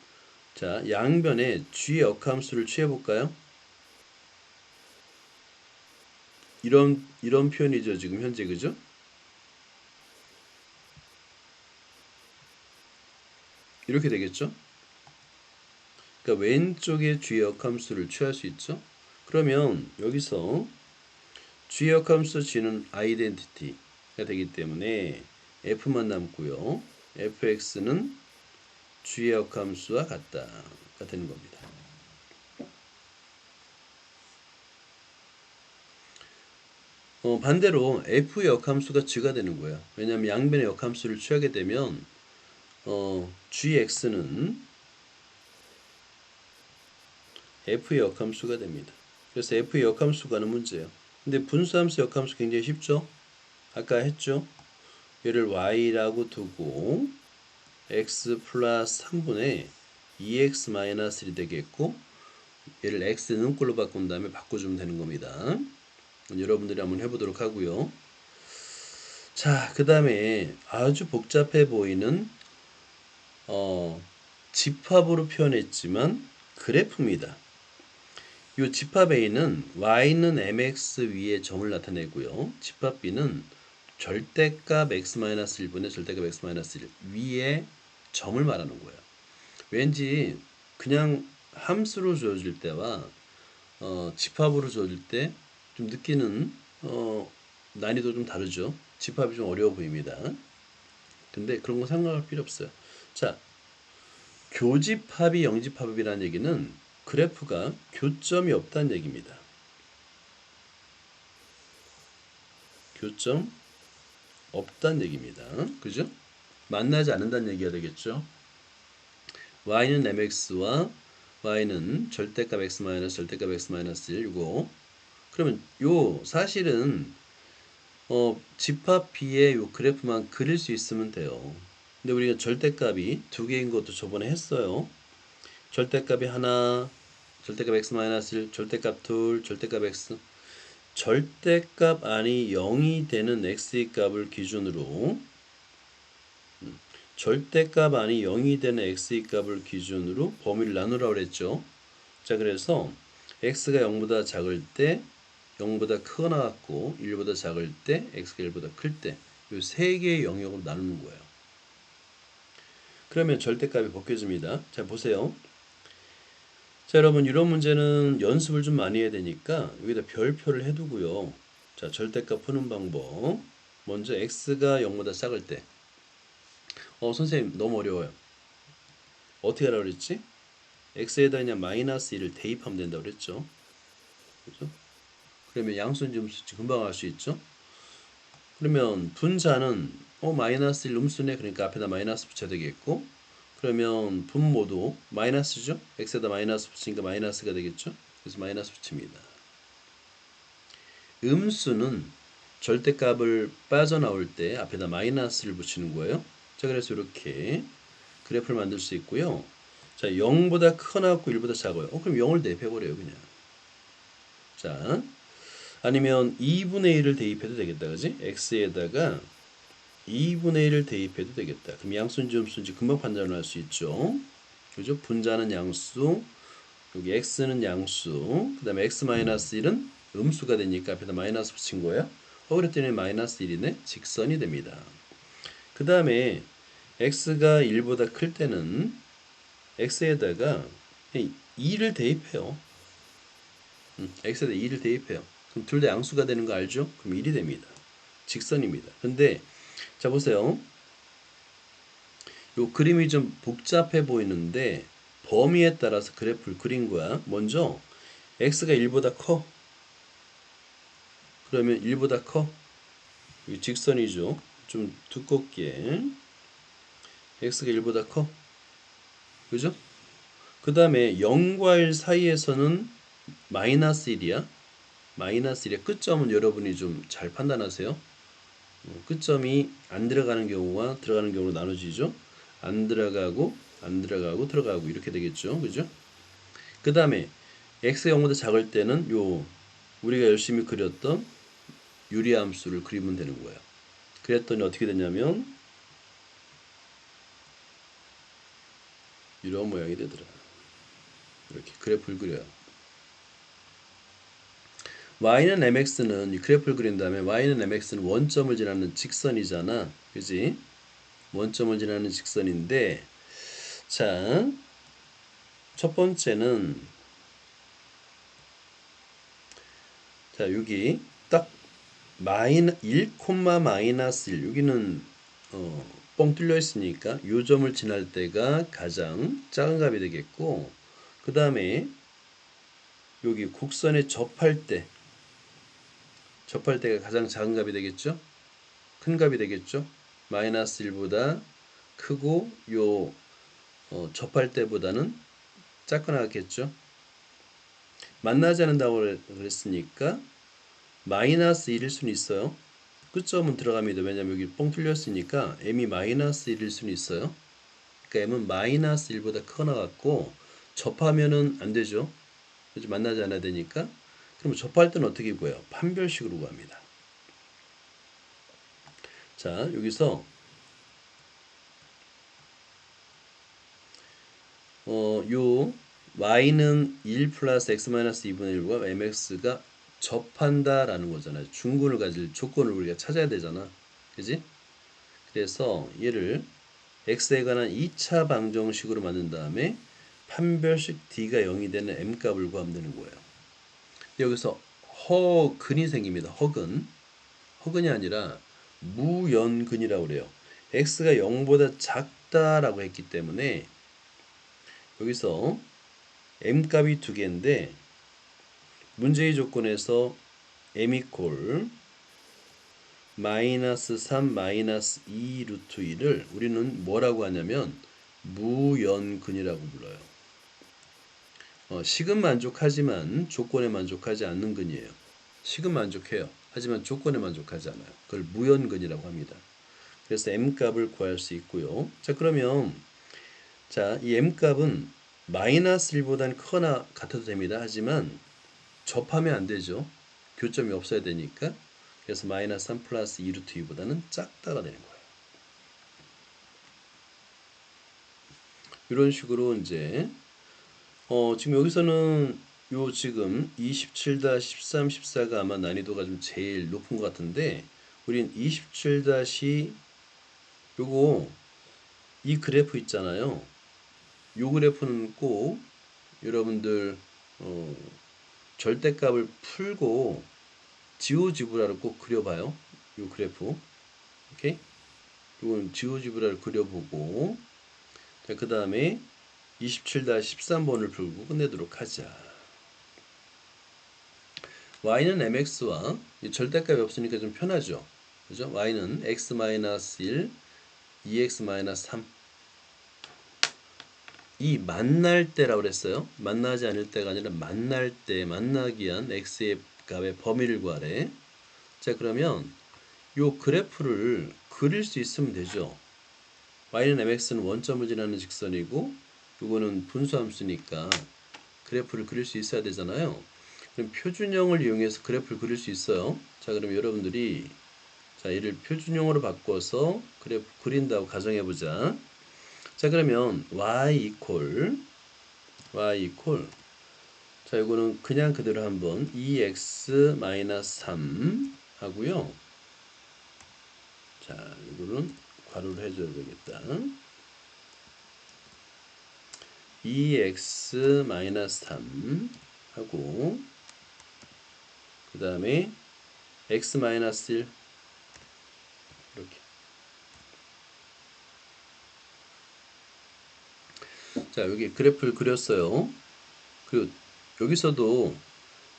자, 양변에 g의 역함수를 취해볼까요? 이런 표현이죠, 지금 현재. 그죠? 이렇게 되겠죠? 그러니까 왼쪽에 g의 역함수를 취할 수 있죠? 그러면 여기서 g의 역함수 g는 아이덴티티가 되기 때문에 f만 남고요. fx는 g의 역함수와 같다가 되는 겁니다. 반대로 f의 역함수가 g가 되는 거예요. 왜냐하면 양변의 역함수를 취하게 되면 gx는 f의 역함수가 됩니다. 그래서 f의 역함수 가는 문제예요. 근데 분수함수 역함수 굉장히 쉽죠? 아까 했죠? 얘를 y라고 두고 x 플러스 3분의 2x 마이너스 1이 되겠고 얘를 x 능꼴로 바꾼 다음에 바꿔주면 되는 겁니다. 여러분들이 한번 해보도록 하고요. 자, 그 다음에 아주 복잡해 보이는 집합으로 표현했지만 그래프입니다. 이 집합 A는 y는 mx 위에 점을 나타내고요. 집합 B는 절대값 x-1분의 절대값 x-1 위에 점을 말하는 거예요. 왠지 그냥 함수로 주어질 때와 집합으로 주어질 때 좀 느끼는 난이도 좀 다르죠. 집합이 좀 어려워 보입니다. 근데 그런 거 생각할 필요 없어요. 자, 교집합이 영집합이라는 얘기는 그래프가 교점이 없다는 얘기입니다. 교점 없다는 얘기입니다. 그죠? 만나지 않는다는 얘기가 되겠죠. y는 mx와 y는 절대값 x 마이너스 절대값 x 마이너스 1 이거. 그러면 요 사실은 집합 B의 요 그래프만 그릴 수 있으면 돼요. 근데 우리가 절대값이 두 개인 것도 저번에 했어요. 절대값이 하나, 절대값 x 마이너스 1, 절대값 둘, 절대값 x. 절대값 안이 0이 되는 x의 값을 기준으로 절대값 안이 0이 되는 x의 값을 기준으로 범위를 나누라고 그랬죠. 자, 그래서 x가 0보다 작을 때 0보다 크거나 같고 1보다 작을 때 x가 1보다 클 때 이 세 개의 영역으로 나누는 거예요. 그러면 절대값이 벗겨집니다. 자, 보세요. 자, 여러분 이런 문제는 연습을 좀 많이 해야 되니까 여기다 별표를 해두고요. 자, 절대값 푸는 방법. 먼저 x가 0보다 작을 때 선생님 너무 어려워요. 어떻게 하라고 그랬지? x에다 그냥 마이너스 1을 대입하면 된다고 그랬죠. 그죠? 그러면 양수는 좀 금방 알 수 있죠. 그러면 분자는 마이너스 1 음수네. 그러니까 앞에다 마이너스 붙여야 되겠고 그러면 분모도 마이너스죠? x에다 마이너스 붙이니까 마이너스가 되겠죠? 그래서 마이너스 붙입니다. 음수는 절대값을 빠져나올 때 앞에다 마이너스를 붙이는 거예요. 자, 그래서 이렇게 그래프를 만들 수 있고요. 자, 0보다 크거나 같고 1보다 작아요. 그럼 0을 대입해버려요, 그냥. 자, 아니면 2분의 1을 대입해도 되겠다, 그지? x에다가 2분의 1을 대입해도 되겠다. 그럼 양수인지 음수인지 금방 판단을 할 수 있죠. 그죠? 분자는 양수, 여기 x는 양수, 그 다음에 x-1은 음수가 되니까 앞에다 마이너스 붙인 거예요. 그랬더니 마이너스 1이네. 직선이 됩니다. 그 다음에 x가 1보다 클 때는 x에다가 2를 대입해요. x에다 2를 대입해요. 그럼 둘 다 양수가 되는 거 알죠? 그럼 1이 됩니다. 직선입니다. 근데 자 보세요. 요 그림이 좀 복잡해 보이는데 범위에 따라서 그래프를 그린 거야. 먼저 x가 1보다 커. 그러면 1보다 커. 이 직선이죠. 좀 두껍게. x가 1보다 커. 그죠? 그 다음에 0과 1 사이에서는 마이너스 1이야. 마이너스 1의 끝점은 여러분이 좀 잘 판단하세요. 끝점이 안 들어가는 경우와 들어가는 경우로 나눠지죠. 안 들어가고 안 들어가고 들어가고 이렇게 되겠죠. 그죠? 그 다음에 x 0보다 작을 때는 요 우리가 열심히 그렸던 유리함수를 그리면 되는 거예요. 그랬더니 어떻게 되냐면 이런 모양이 되더라. 이렇게 그래프를 그려요. y는 mx는 이 그래프를 그린 다음에 y는 mx는 원점을 지나는 직선이잖아. 그지? 원점을 지나는 직선인데 자, 첫 번째는 자, 여기 딱 1, 마이너스 1 여기는 뻥 뚫려 있으니까 요 점을 지날 때가 가장 작은 값이 되겠고 그 다음에 여기 곡선에 접할 때가 가장 작은 값이 되겠죠? 큰 값이 되겠죠? 마이너스 1보다 크고 요 접할 때보다는 작거나 같겠죠? 만나지 않는다고 그랬으니까 마이너스 1일 수는 있어요. 끝점은 들어갑니다. 왜냐면 여기 뻥 뚫렸으니까 m이 마이너스 1일 수는 있어요. 그러니까 m은 마이너스 1보다 크거나 같고 접하면은 안 되죠. 그래서 만나지 않아야 되니까. 그럼 접할 때는 어떻게 구해요? 판별식으로 구합니다. 자, 여기서 요 y는 1 플러스 x 마이너스 2분의 1과 mx가 접한다라는 거잖아요. 중근을 가질 조건을 우리가 찾아야 되잖아. 그지? 그래서 얘를 x에 관한 2차 방정식으로 만든 다음에 판별식 d가 0이 되는 m값을 구하면 되는 거예요. 여기서 허근이 생깁니다. 허근이 아니라 무연근이라고 그래요. x가 0보다 작다라고 했기 때문에 여기서 m값이 두 개인데 문제의 조건에서 m 이퀄 마이너스 3 마이너스 2 루트 2를 우리는 뭐라고 하냐면 무연근이라고 불러요. 식은 만족하지만 조건에 만족하지 않는 근이에요. 식은 만족해요. 하지만 조건에 만족하지 않아요. 그걸 무연근이라고 합니다. 그래서 m값을 구할 수 있고요. 자, 그러면 자, 이 m값은 마이너스 1보다는 크거나 같아도 됩니다. 하지만 접하면 안 되죠. 교점이 없어야 되니까. 그래서 마이너스 3 플러스 2 루트 2보다는 작다가 되는 거예요. 이런 식으로 이제 지금 여기서는 요 지금 27-13, 14가 아마 난이도가 좀 제일 높은 것 같은데 우린 27- 요거 이 그래프 있잖아요. 요 그래프는 꼭 여러분들 절대값을 풀고 지오지브라를 꼭 그려봐요. 요 그래프. 오케이? 이건 지오지브라를 그려보고 그 다음에 27-13번을 풀고 끝내도록 하자. y는 mx와 절대값이 없으니까 좀 편하죠. 그죠? y는 x-1, 2x-3 이 만날 때라고 그랬어요. 만나지 않을 때가 아니라 만날 때, 만나기 위한 x의 값의 범위를 구하래. 자, 그러면 요 그래프를 그릴 수 있으면 되죠. y는 mx는 원점을 지나는 직선이고 요거는 분수함수니까 그래프를 그릴 수 있어야 되잖아요. 그럼 표준형을 이용해서 그래프를 그릴 수 있어요. 자, 그럼 여러분들이 자, 이를 표준형으로 바꿔서 그래프 그린다고 가정해 보자. 자, 그러면 y 자, 이거는 그냥 그대로 한번 2x-3 하고요. 자, 이거는 괄호를 해줘야 되겠다. 2x-3 하고 그 다음에 x-1 이렇게. 자, 여기 그래프를 그렸어요. 그리고 여기서도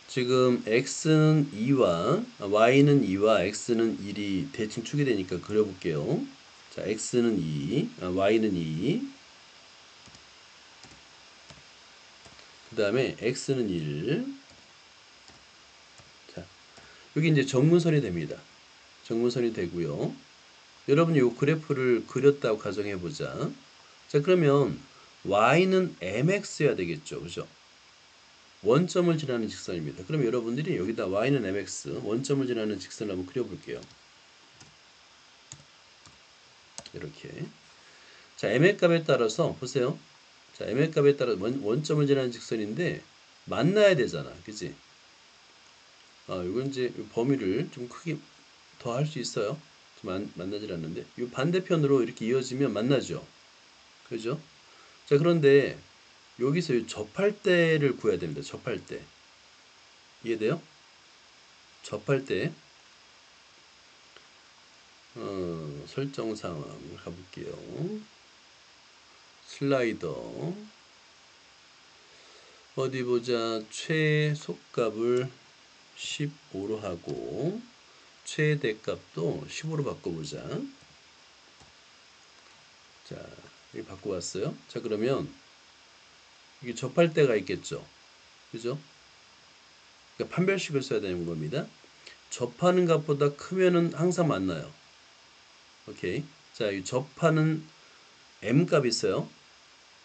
지금 x는 2와 y는 2와 x는 1이 대칭 축이 되니까 그려볼게요. 자, x는 2, y는 2, 그 다음에 x는 1. 자, 여기 이제 정문선이 됩니다. 정문선이 되고요. 여러분이 이 그래프를 그렸다고 가정해보자. 자, 그러면 y는 mx여야 되겠죠. 그죠? 원점을 지나는 직선입니다. 그럼 여러분들이 여기다 y는 mx, 원점을 지나는 직선을 한번 그려볼게요. 이렇게. 자, m의 값에 따라서 보세요. 자, m의 값에 따라 원점을 지나는 직선인데 만나야 되잖아. 그지? 이건 이제 범위를 좀 크게 더 할 수 있어요. 만나질 않는데 이 반대편으로 이렇게 이어지면 만나죠. 그죠? 자, 그런데 여기서 이 접할 때를 구해야 됩니다. 접할 때. 이해돼요? 접할 때 설정 상황 가볼게요. 슬라이더 어디 보자. 최소값을 15로 하고 최대값도 15로 바꿔보자. 자, 여기 바꿔봤어요. 자, 그러면 이게 접할 때가 있겠죠. 그죠? 그러니까 판별식을 써야 되는 겁니다. 접하는 값보다 크면은 항상 만나요. 오케이. 자, 이 접하는 m값이 있어요.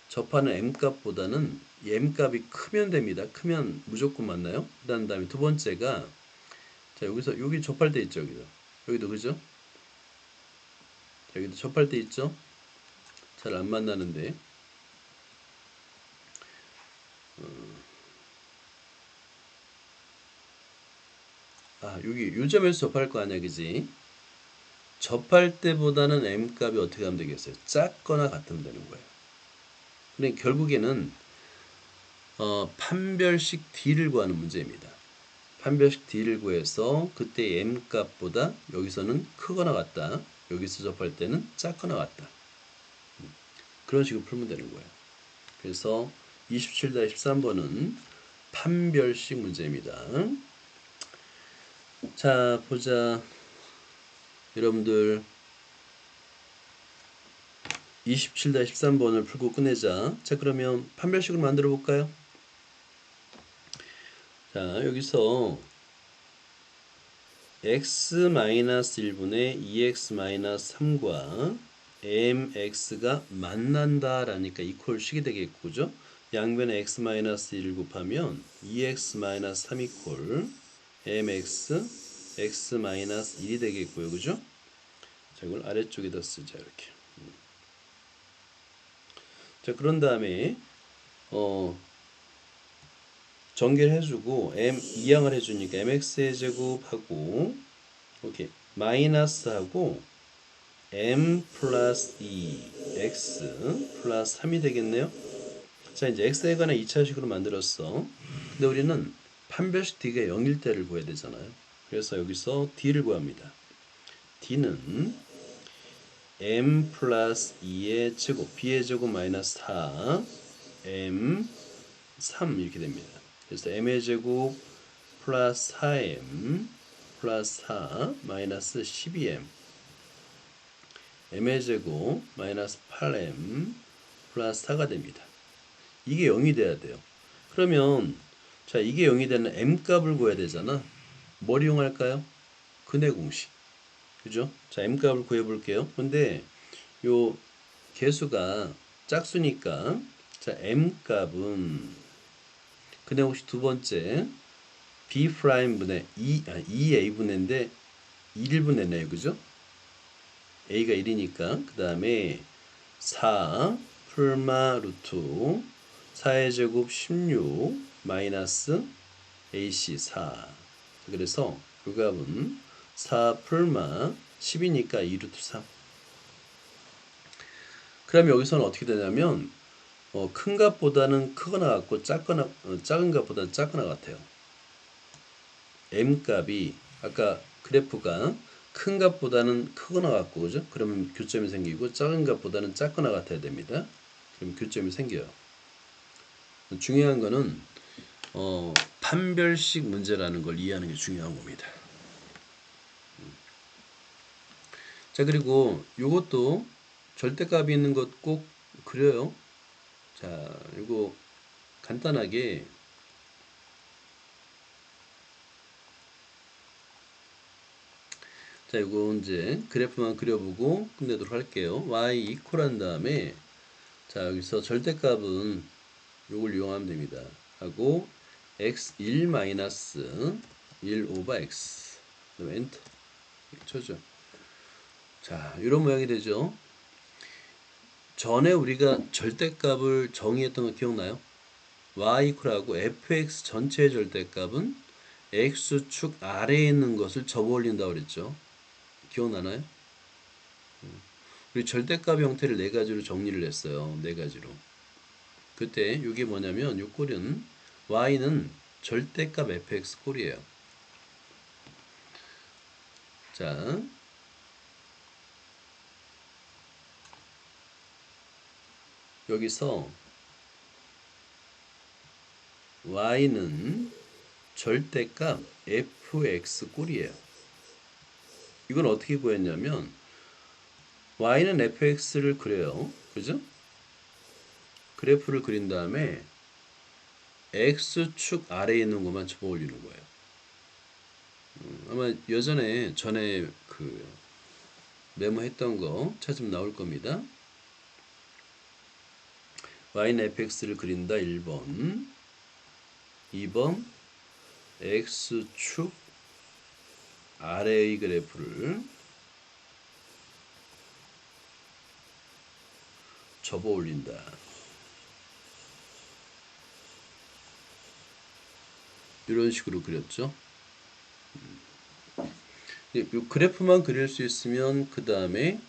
접하는 m값보다는 이 m값이 크면 됩니다. 크면 무조건 만나요. 그 다음에 두 번째가 자, 여기서 여기 접할 때 있죠. 여기도 그죠? 자, 여기도 접할 때 있죠. 잘 안 만나는데 여기 요점에서 접할 거 아니야, 그지? 접할 때보다는 m값이 어떻게 하면 되겠어요? 작거나 같으면 되는 거예요. 그러니까 결국에는 판별식 D를 구하는 문제입니다. 판별식 D를 구해서 그때 m값보다 여기서는 크거나 같다. 여기서 접할 때는 작거나 같다. 그런 식으로 풀면 되는 거예요. 그래서 27-13번은 판별식 문제입니다. 자, 보자. 여러분들 27-13번을 풀고 끝내자. 자, 그러면 판별식으로 만들어 볼까요? 자, 여기서 x-1분의 2x-3과 mx가 만난다 라니까 이퀄식이 되겠고, 그죠? 양변에 x-1 곱하면 2x-3 이퀄 mx x-1이 되겠고요. 그죠? 자, 이걸 아래쪽에다 쓰자. 이렇게. 자, 그런 다음에 전개를 해주고 m 이항을 해주니까 mx의 제곱하고 오케이 마이너스하고 m 플러스 2 x 플러스 3이 되겠네요. 자, 이제 x에 관한 2차식으로 만들었어. 근데 우리는 판별식 d가 0일 때를 구해야 되잖아요. 그래서 여기서 d를 구합니다. d는 m 플러스 2의 제곱 b의 제곱 마이너스 4 m 3 이렇게 됩니다. 그래서 m의 제곱 플러스 4m 플러스 4 마이너스 12m m의 제곱 마이너스 8m 플러스 4가 됩니다. 이게 0이 돼야 돼요. 그러면 자, 이게 0이 되는 m 값을 구해야 되잖아. 뭘 이용할까요? 근해 공식. 그죠? 자, m 값을 구해 볼게요. 근데 요 개수가 짝수니까 자, m 값은 근해 공식 두 번째 b 프라임 분의 2a 분의인데 1분의네요. 그죠? a가 1이니까 그 다음에 4 풀마 루트 4의 제곱 16 마이너스 ac 4. 그래서 그 값은 4 풀마 10이니까 2 루트 3. 그럼 여기서는 어떻게 되냐면 큰 값보다는 크거나 같고 작은 값보다는 작거나 같아요. m 값이 아까 그래프가 큰 값보다는 크거나 같고 그죠? 그러면 교점이 생기고 작은 값보다는 작거나 같아야 됩니다. 그럼 교점이 생겨요. 중요한 거는 판별식 문제라는 걸 이해하는 게 중요한 겁니다. 자, 그리고 요것도 절대값이 있는 것 꼭 그려요. 자, 이거 간단하게 자, 이거 이제 그래프만 그려보고 끝내도록 할게요. y 이퀄한 다음에 자, 여기서 절대값은 요걸 이용하면 됩니다. 하고 x 1 마이너스 1 오버 x 그다음에 엔터 쳐죠. 자, 이런 모양이 되죠. 전에 우리가 절대값을 정의했던 거 기억나요? y 이퀄하고 fx 전체의 절대값은 x축 아래에 있는 것을 접어올린다고 그랬죠. 기억나나요? 우리 절대값 형태를 네 가지로 정리를 했어요. 네 가지로. 그때 이게 뭐냐면 이 꼴은 y는 절대값 fx 꼴이에요. 자, 여기서 y는 절대값 fx 꼴이에요. 이건 어떻게 구했냐면 y는 fx를 그려요. 그죠? 그래프를 그린 다음에 x축 아래에 있는 것만 접어 올리는 거예요. 아마 전에 그 메모했던 거 찾으면 나올 겁니다. y는 fx를 그린다 1번 2번 x축 아래의 그래프를 접어 올린다. 이런 식으로 그렸죠. 이 그래프만 그릴 수 있으면 그 다음에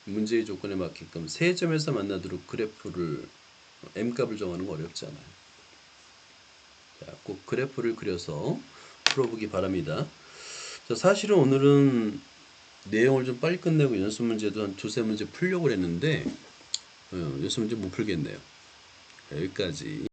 문제의 조건에 맞게끔 세 점에서 만나도록 그래프를 m값을 정하는 거 어렵지 않아요. 자, 꼭 그래프를 그려서 풀어보기 바랍니다. 자, 사실은 오늘은 내용을 좀 빨리 끝내고 연습 문제도 한 두세 문제 풀려고 했는데 연습 문제 못 풀겠네요. 여기까지.